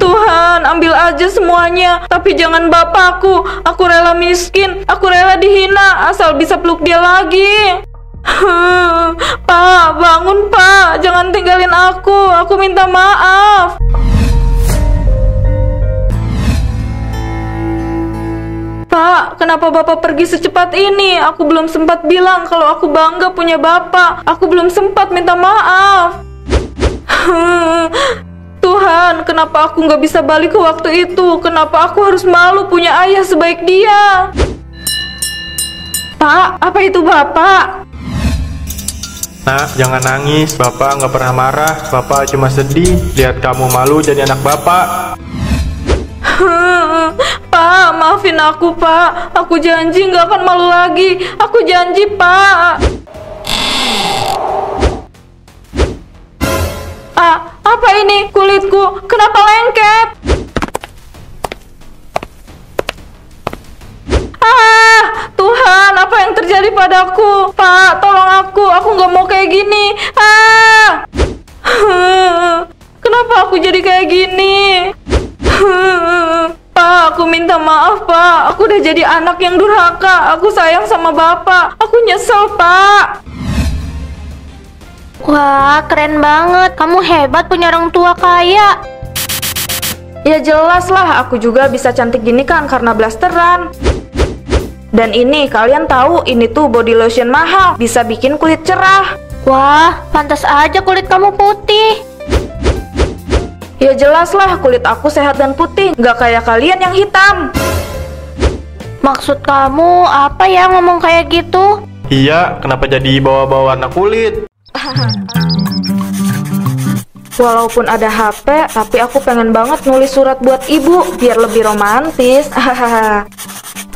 Tuhan, ambil aja semuanya. Tapi jangan bapakku. Aku rela miskin. Aku rela dihina. Asal bisa peluk dia lagi. Pak, bangun, Pak. Jangan tinggalin aku. Aku minta maaf. Pak, kenapa Bapak pergi secepat ini? Aku belum sempat bilang kalau aku bangga punya Bapak. Aku belum sempat minta maaf. Tuhan, kenapa aku nggak bisa balik ke waktu itu? Kenapa aku harus malu punya ayah sebaik dia? Pak, apa itu Bapak?
Nah, jangan nangis. Bapak nggak pernah marah. Bapak cuma sedih lihat kamu malu jadi anak Bapak.
Pak, maafin aku, Pak. Aku janji nggak akan malu lagi. Aku janji, Pak. Apa ini? Kulitku kenapa lengket? Tuhan, apa yang terjadi padaku? Pak, tolong aku nggak mau kayak gini. Kenapa aku jadi kayak gini? Pak, aku minta maaf, Pak. Aku udah jadi anak yang durhaka. Aku sayang sama Bapak. Aku nyesel, Pak.
Wah, keren banget. Kamu hebat punya orang tua kaya.
Ya jelas lah, aku juga bisa cantik gini kan karena blasteran. Dan ini, kalian tahu, ini tuh body lotion mahal. Bisa bikin kulit cerah.
Wah, pantas aja kulit kamu putih.
Ya jelas lah, kulit aku sehat dan putih. Nggak kayak kalian yang hitam.
Maksud kamu apa ya ngomong kayak gitu?
Iya, kenapa jadi bawa-bawa warna kulit?
Walaupun ada HP, tapi aku pengen banget nulis surat buat ibu biar lebih romantis.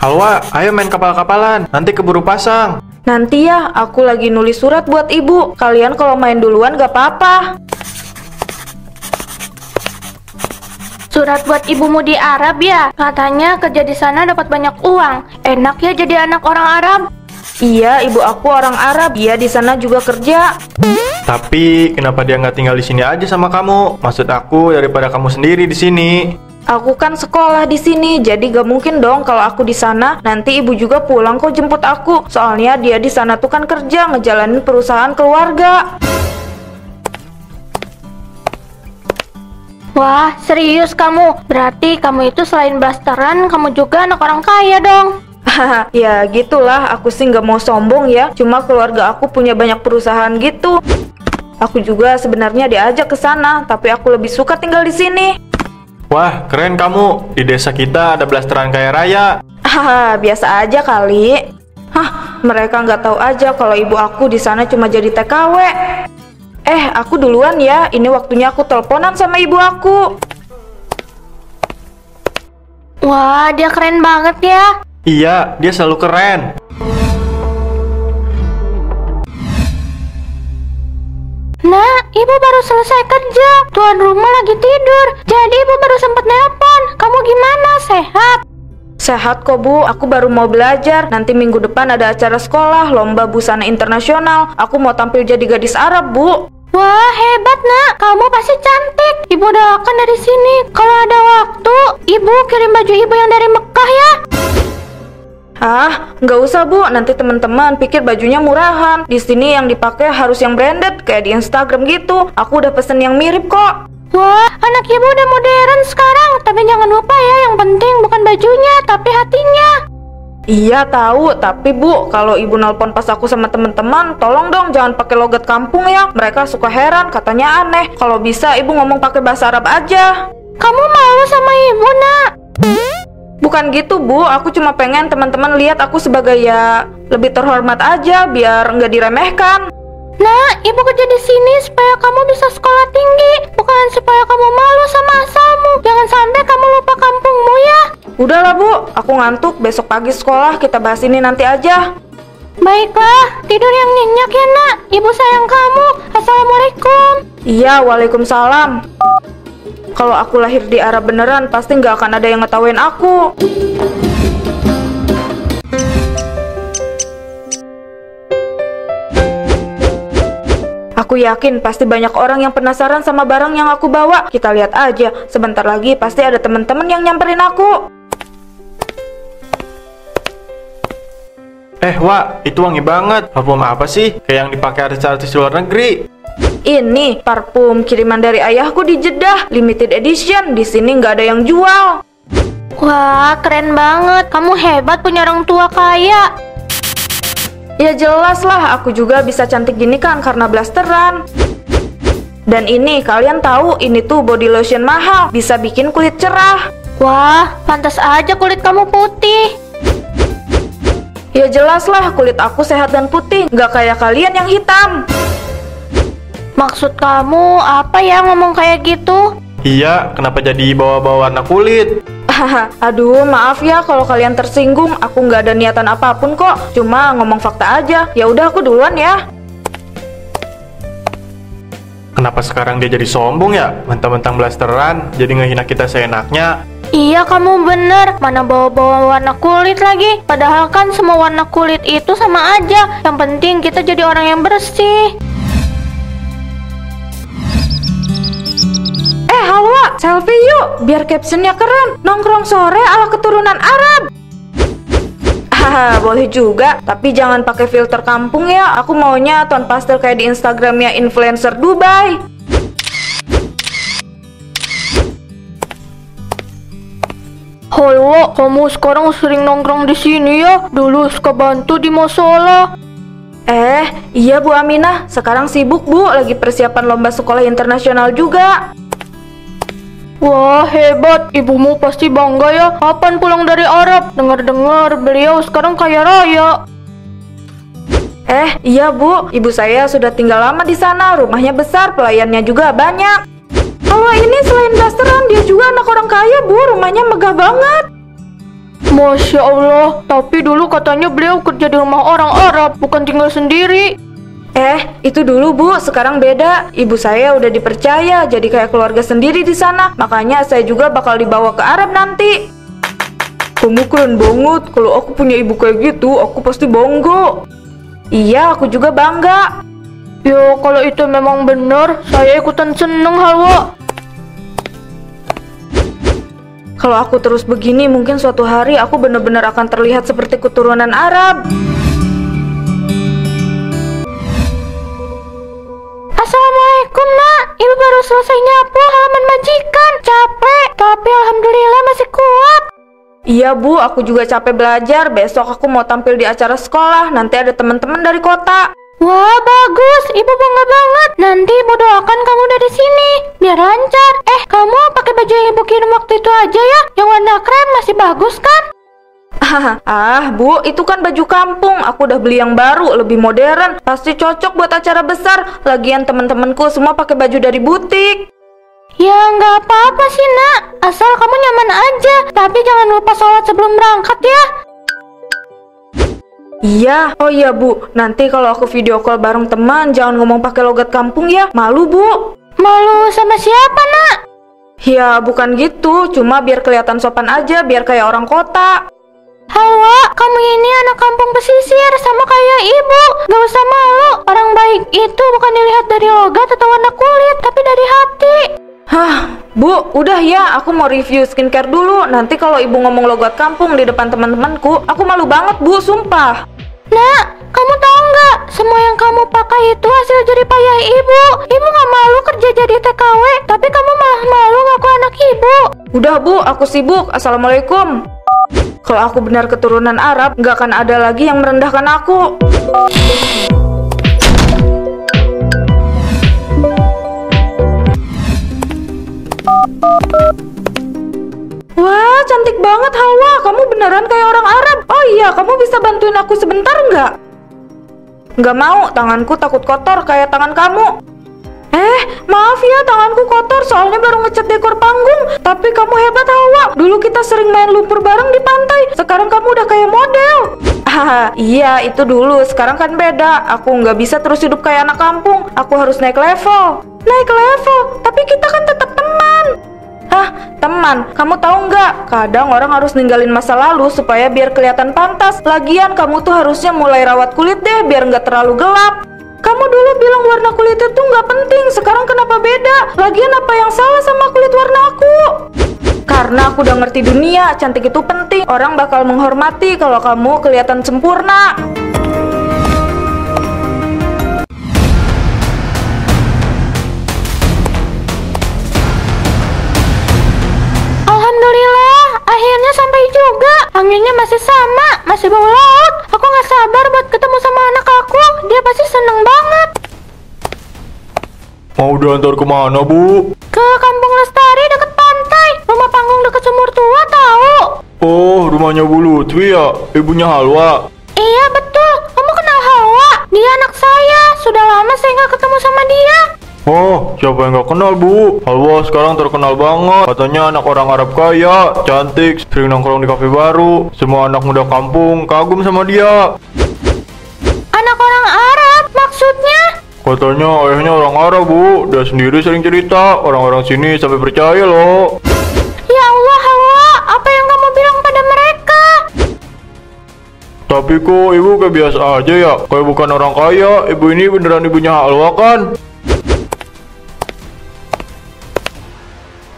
Halwa, ayo main kapal-kapalan. Nanti keburu pasang.
Nanti ya, aku lagi nulis surat buat ibu. Kalian kalau main duluan gak apa-apa.
Surat buat ibumu di Arab ya? Katanya kerja di sana dapat banyak uang. Enak ya jadi anak orang Arab?
Iya, ibu aku orang Arab. Dia di sana juga kerja.
Tapi kenapa dia nggak tinggal di sini aja sama kamu? Maksud aku daripada kamu sendiri di sini.
Aku kan sekolah di sini, jadi gak mungkin dong kalau aku di sana. Nanti ibu juga pulang kok jemput aku. Soalnya dia di sana tuh kan kerja ngejalanin perusahaan keluarga.
Wah, serius kamu? Berarti kamu itu selain blasteran, kamu juga anak orang kaya dong.
Ya gitulah, aku sih nggak mau sombong ya. Cuma keluarga aku punya banyak perusahaan gitu. Aku juga sebenarnya diajak ke sana, tapi aku lebih suka tinggal di sini.
Wah, keren kamu. Di desa kita ada blasteran kaya raya.
Biasa aja kali. Mereka nggak tahu aja kalau ibu aku di sana cuma jadi TKW. Aku duluan ya. Ini waktunya aku teleponan sama ibu aku.
Wah, dia keren banget ya.
Iya, dia selalu keren.
Nah, ibu baru selesai kerja. Tuan rumah lagi tidur. Jadi ibu baru sempat nelpon. Kamu gimana? Sehat?
Sehat kok Bu, aku baru mau belajar. Nanti minggu depan ada acara sekolah, lomba busana internasional. Aku mau tampil jadi gadis Arab Bu.
Wah, hebat, Nak. Kamu pasti cantik. Ibu doakan dari sini. Kalau ada waktu, Ibu kirim baju Ibu yang dari Mekah ya.
Ah, nggak usah Bu, nanti teman-teman pikir bajunya murahan. Di sini yang dipakai harus yang branded, kayak di Instagram gitu. Aku udah pesen yang mirip kok.
Wah, anak Ibu udah modern sekarang. Tapi jangan lupa ya, yang penting bukan bajunya, tapi hatinya.
Iya tahu, tapi Bu, kalau Ibu nelpon pas aku sama teman-teman, tolong dong jangan pakai logat kampung ya. Mereka suka heran, katanya aneh. Kalau bisa Ibu ngomong pakai bahasa Arab aja.
Kamu malu sama Ibu, Nak?
Bukan gitu Bu, aku cuma pengen teman-teman lihat aku sebagai ya lebih terhormat aja, biar nggak diremehkan.
Nah, Ibu kerja di sini supaya kamu bisa sekolah tinggi, bukan supaya kamu malu sama asalmu. Jangan sampai kamu lupa kampungmu ya.
Udahlah Bu, aku ngantuk, besok pagi sekolah, kita bahas ini nanti aja.
Baiklah, tidur yang nyenyak ya Nak. Ibu sayang kamu. Assalamualaikum.
Iya, waalaikumsalam. Kalau aku lahir di Arab beneran, pasti nggak akan ada yang ngetawain aku. Aku yakin pasti banyak orang yang penasaran sama barang yang aku bawa. Kita lihat aja, sebentar lagi pasti ada teman-teman yang nyamperin aku.
Wak, itu wangi banget. Parfum apa sih? Kayak yang dipakai artis-artis luar negeri.
Ini parfum kiriman dari ayahku di Jeddah, limited edition. Di sini nggak ada yang jual.
Wah, keren banget. Kamu hebat punya orang tua kaya.
Ya jelas lah, aku juga bisa cantik gini kan karena blasteran. Dan ini, kalian tahu ini tuh body lotion mahal, bisa bikin kulit cerah.
Wah, pantas aja kulit kamu putih.
Ya jelas lah, kulit aku sehat dan putih, nggak kayak kalian yang hitam.
Maksud kamu apa ya ngomong kayak gitu?
Iya, kenapa jadi bawa-bawa warna kulit?
Aduh, maaf ya kalau kalian tersinggung. Aku nggak ada niatan apapun kok, cuma ngomong fakta aja. Ya udah, aku duluan ya.
Kenapa sekarang dia jadi sombong ya? Mentang-mentang blasteran, jadi ngehina kita seenaknya.
Iya, kamu bener. Mana bawa-bawa warna kulit lagi? Padahal kan semua warna kulit itu sama aja. Yang penting kita jadi orang yang bersih.
Halwa, selfie yuk, biar captionnya keren. Nongkrong sore ala keturunan Arab. Haha, boleh juga, tapi jangan pakai filter kampung ya. Aku maunya tone pastel kayak di Instagramnya influencer Dubai.
Halwa, kamu sekarang sering nongkrong di sini ya? Dulu suka bantu di musola.
Iya Bu Aminah, sekarang sibuk Bu, lagi persiapan lomba sekolah internasional juga.
Wah, hebat. Ibumu pasti bangga ya. Kapan pulang dari Arab? Dengar-dengar beliau sekarang kaya raya.
Iya Bu, ibu saya sudah tinggal lama di sana. Rumahnya besar, pelayannya juga banyak. Kalau ini selain blasteran, dia juga anak orang kaya Bu. Rumahnya megah banget.
Masya Allah. Tapi dulu katanya beliau kerja di rumah orang Arab, bukan tinggal sendiri.
Itu dulu Bu, sekarang beda. Ibu saya udah dipercaya jadi kayak keluarga sendiri di sana. Makanya saya juga bakal dibawa ke Arab nanti.
Kamu keren banget. Kalau aku punya ibu kayak gitu, aku pasti bangga.
Iya, aku juga bangga.
Yo, kalau itu memang benar, saya ikutan seneng Halwa.
Kalau aku terus begini, mungkin suatu hari aku benar-benar akan terlihat seperti keturunan Arab.
Assalamualaikum Nak. Ibu baru selesai nyapu halaman majikan. Capek, tapi alhamdulillah masih kuat.
Iya Bu, aku juga capek belajar. Besok aku mau tampil di acara sekolah. Nanti ada teman-teman dari kota.
Wah, bagus. Ibu bangga banget. Nanti Ibu doakan kamu dari sini biar lancar. Kamu pakai baju yang Ibu kirim waktu itu aja ya. Yang warna krem masih bagus kan?
Bu, itu kan baju kampung. Aku udah beli yang baru, lebih modern. Pasti cocok buat acara besar. Lagian teman-temanku semua pakai baju dari butik.
Ya nggak apa-apa sih Nak, asal kamu nyaman aja. Tapi jangan lupa sholat sebelum berangkat ya.
Iya, oh iya Bu, nanti kalau aku video call bareng teman, jangan ngomong pakai logat kampung ya. Malu Bu.
Malu sama siapa Nak?
Ya bukan gitu, cuma biar kelihatan sopan aja, biar kayak orang kota.
Halwa, kamu ini anak kampung pesisir sama kayak ibu. Gak usah malu, orang baik itu bukan dilihat dari logat atau warna kulit, tapi dari hati.
Hah, Bu, udah ya, aku mau review skincare dulu. Nanti kalau ibu ngomong logat kampung di depan teman-temanku, aku malu banget, Bu, sumpah.
Nak, kamu tahu nggak? Semua yang kamu pakai itu hasil jerih payah ibu. Ibu nggak malu kerja jadi TKW, tapi kamu malah malu ngaku anak ibu.
Udah, Bu, aku sibuk. Assalamualaikum. Kalau aku benar keturunan Arab, nggak akan ada lagi yang merendahkan aku. Wah, cantik banget Halwa. Kamu beneran kayak orang Arab. Oh iya, kamu bisa bantuin aku sebentar nggak? Nggak mau, tanganku takut kotor kayak tangan kamu. Maaf ya, tanganku kotor soalnya baru ngecat dekor panggung. Tapi kamu hebat Halwa. Dulu kita sering main lumpur bareng di pantai. Sekarang kamu udah kayak model. Iya, itu dulu. Sekarang kan beda. Aku nggak bisa terus hidup kayak anak kampung. Aku harus naik level. Naik level? Tapi kita kan tetap teman. Hah, teman? Kamu tahu nggak? Kadang orang harus ninggalin masa lalu supaya biar kelihatan pantas. Lagian kamu tuh harusnya mulai rawat kulit deh biar nggak terlalu gelap. Kamu dulu bilang warna kulit itu nggak penting. Sekarang kenapa beda? Lagian apa yang salah sama kulit warna aku? Karena aku udah ngerti dunia, cantik itu penting. Orang bakal menghormati kalau kamu kelihatan sempurna.
Alhamdulillah, akhirnya sampai juga. Anginnya masih sama, masih bau laut. Aku nggak sabar buat ketemu sama anak aku. Dia pasti seneng banget.
Mau diantar kemana, Bu?
Ke Kampung Lestari deket pantai. Rumah panggung deket sumur tua tahu.
Oh, rumahnya Bu Lutfi ya? Ibunya Halwa.
Iya betul. Kamu kenal Halwa? Dia anak saya. Sudah lama saya nggak ketemu sama dia.
Oh, siapa yang gak kenal, Bu? Halwa sekarang terkenal banget. Katanya anak orang Arab kaya, cantik, sering nongkrong di kafe baru. Semua anak muda kampung kagum sama dia.
Anak orang Arab? Maksudnya?
Katanya ayahnya orang Arab, Bu. Dia sendiri sering cerita. Orang-orang sini sampai percaya loh.
Ya Allah, Halwa, apa yang kamu bilang pada mereka?
Tapi kok ibu kayak biasa aja ya? Kayak bukan orang kaya. Ibu ini beneran ibunya Halwa kan?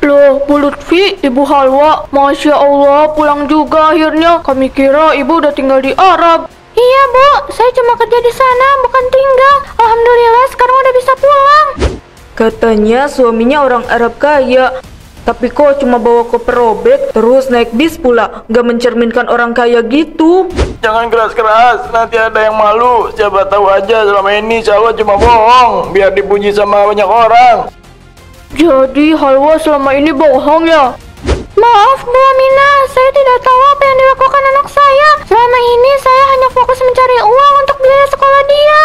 Loh, Bu Lutfi, Ibu Halwa, Masya Allah, pulang juga akhirnya. Kami kira Ibu udah tinggal di Arab.
Iya Bu, saya cuma kerja di sana, bukan tinggal. Alhamdulillah sekarang udah bisa pulang.
Katanya suaminya orang Arab kaya. Tapi kok cuma bawa koper robek, terus naik bis pula. Gak mencerminkan orang kaya gitu.
Jangan keras-keras, nanti ada yang malu. Siapa tahu aja selama ini Halwa cuma bohong, biar dipuji sama banyak orang.
Jadi Halwa selama ini bohong ya?
Maaf Bu Aminah, saya tidak tahu apa yang dilakukan anak saya. Selama ini saya hanya fokus mencari uang untuk biaya sekolah dia.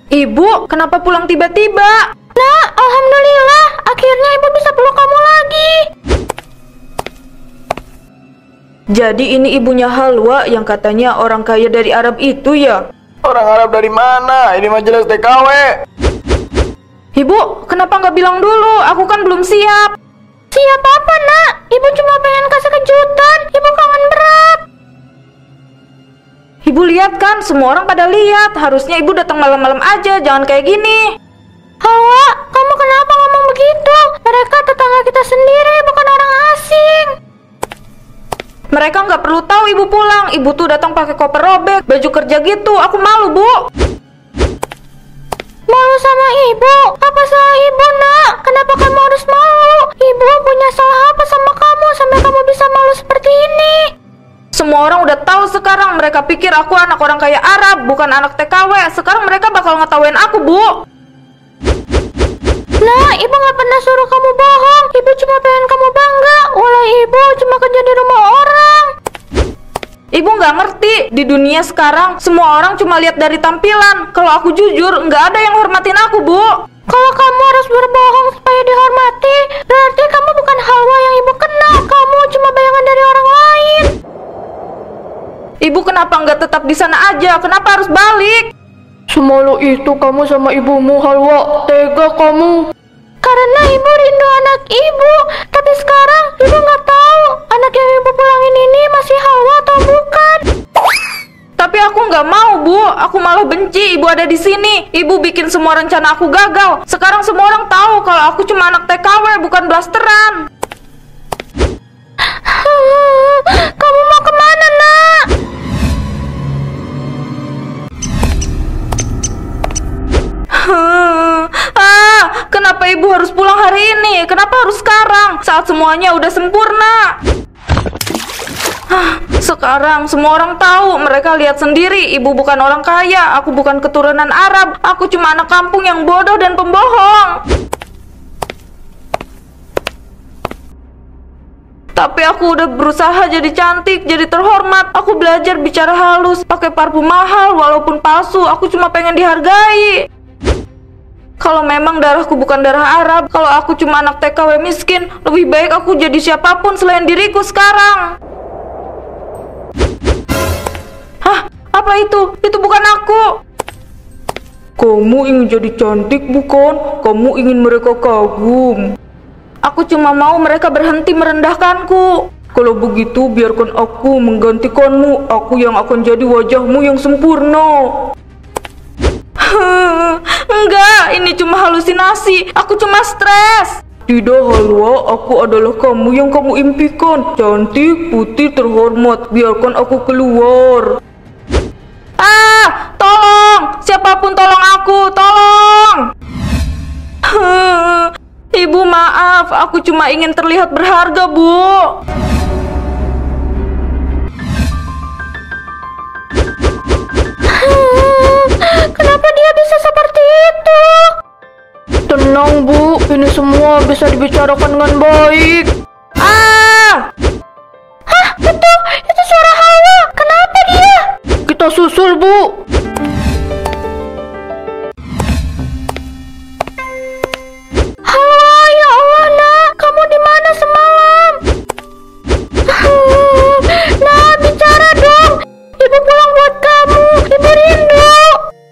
Ibu, kenapa pulang tiba-tiba?
Nah, Alhamdulillah, akhirnya Ibu bisa peluk kamu lagi.
Jadi ini ibunya Halwa yang katanya orang kaya dari Arab itu ya?
Orang Arab dari mana? Ini mah jelas TKW.
Ibu, kenapa nggak bilang dulu? Aku kan belum siap.
Siap apa nak? Ibu cuma pengen kasih kejutan. Ibu kangen berat.
Ibu lihat kan, semua orang pada lihat. Harusnya ibu datang malam-malam aja, jangan kayak gini.
Hawa, kamu kenapa ngomong begitu? Mereka tetangga kita sendiri, bukan orang asing.
Mereka nggak perlu tahu ibu pulang. Ibu tuh datang pakai koper robek, baju kerja gitu. Aku malu, Bu.
Malu sama ibu? Apa salah ibu, nak? Kenapa kamu harus malu? Ibu punya salah apa sama kamu sampai kamu bisa malu seperti ini?
Semua orang udah tahu sekarang. Mereka pikir aku anak orang kaya Arab, bukan anak TKW. Sekarang mereka bakal ngetawain aku, Bu.
Nah, ibu nggak pernah suruh kamu bohong. Ibu cuma pengen kamu bangga. Walau ibu cuma kerja di rumah orang.
Ibu nggak ngerti, di dunia sekarang semua orang cuma lihat dari tampilan. Kalau aku jujur, nggak ada yang hormatin aku, Bu.
Kalau kamu harus berbohong supaya dihormati, berarti kamu bukan Halwa yang ibu kenal. Kamu cuma bayangan dari orang lain.
Ibu kenapa nggak tetap di sana aja? Kenapa harus balik?
Semalu itu kamu sama ibumu Halwa, tega kamu.
karena ibu rindu anak ibu. Tapi sekarang ibu nggak tahu anak yang ibu pulangin ini masih Hawa atau bukan.
Tapi aku nggak mau, Bu. Aku malah benci ibu ada di sini. Ibu bikin semua rencana aku gagal. Sekarang semua orang tahu kalau aku cuma anak TKW, bukan blasteran.
Kamu mau kemana, Nak?
Kenapa ibu harus pulang hari ini? Kenapa harus sekarang? Saat semuanya udah sempurna. Sekarang semua orang tahu. Mereka lihat sendiri. Ibu bukan orang kaya. Aku bukan keturunan Arab. Aku cuma anak kampung yang bodoh dan pembohong. Tapi aku udah berusaha jadi cantik, jadi terhormat. Aku belajar bicara halus, pakai parfum mahal, walaupun palsu. Aku cuma pengen dihargai. Kalau memang darahku bukan darah Arab, kalau aku cuma anak TKW miskin, lebih baik aku jadi siapapun selain diriku sekarang. Hah? Apa itu? Itu bukan aku. Kamu ingin jadi cantik bukan? Kamu ingin mereka kagum. Aku cuma mau mereka berhenti merendahkanku. Kalau begitu biarkan aku menggantikanmu. Aku yang akan jadi wajahmu yang sempurna. Enggak, ini cuma halusinasi. Aku cuma stres. Tidak, Halwa, aku adalah kamu yang kamu impikan. Cantik, putih, terhormat. Biarkan aku keluar. Tolong! Siapapun tolong aku, tolong! Ibu maaf, aku cuma ingin terlihat berharga, Bu.
Kenapa dia bisa seperti itu?
Tenang, Bu. Ini semua bisa dibicarakan dengan baik.
Hah? Itu suara Hawa. Kenapa dia?
Kita susul, Bu.
Hawa, ya Allah, Nak. Kamu di mana semalam? Nah, bicara dong. Ibu pulang buat kamu. Ibu rindu.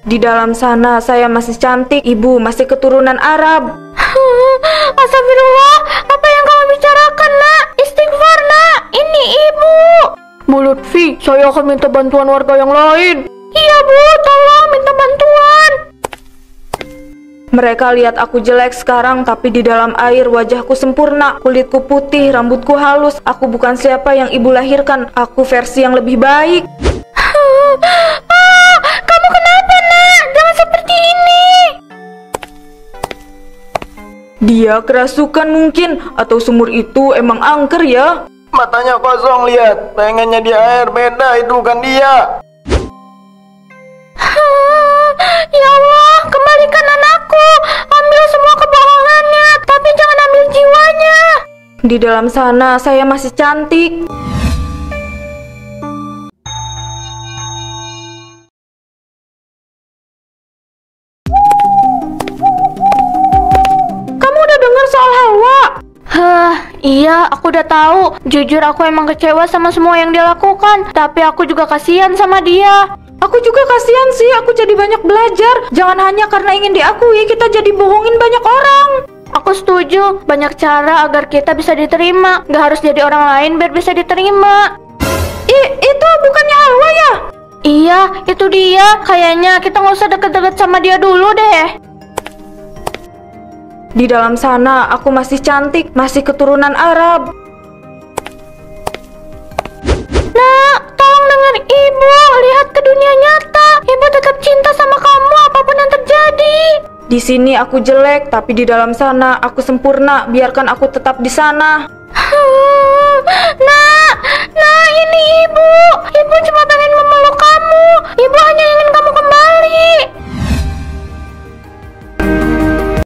Di dalam sana saya masih cantik, ibu masih keturunan Arab.
Astagfirullah, apa yang kamu bicarakan, Nak? Istighfar, Nak. Ini ibu.
Bu Lutfi, saya akan minta bantuan warga yang lain.
Iya, Bu, tolong minta bantuan.
Mereka lihat aku jelek sekarang, tapi di dalam air wajahku sempurna, kulitku putih, rambutku halus. Aku bukan siapa yang ibu lahirkan, aku versi yang lebih baik.
Kamu kenapa, Nak? Jangan seperti ini.
Dia kerasukan mungkin, atau sumur itu emang angker ya?
Matanya kosong, lihat. Pengennya di air, beda, itu bukan dia.
Ya Allah, kembalikan anakku. Ambil semua kebohongannya, tapi jangan ambil jiwanya.
Di dalam sana saya masih cantik. Kamu udah dengar soal Hawa?
Iya, aku udah tahu. Jujur aku emang kecewa sama semua yang dia lakukan, tapi aku juga kasihan sama dia.
Aku juga kasihan sih, aku jadi banyak belajar. Jangan hanya karena ingin diakui, kita jadi bohongin banyak orang.
Aku setuju, banyak cara agar kita bisa diterima. Gak harus jadi orang lain biar bisa diterima.
Itu bukannya Hawa ya?
Iya, itu dia. Kayaknya kita gak usah deket-deket sama dia dulu deh.
Di dalam sana aku masih cantik, masih keturunan Arab.
Nak, tolong dengar ibu. Lihat ke dunia nyata. Ibu tetap cinta sama kamu apapun yang terjadi.
Di sini aku jelek, tapi di dalam sana aku sempurna. Biarkan aku tetap di sana.
Nah, ini ibu. Ibu cuma pengen memeluk kamu. Ibu hanya ingin kamu kembali.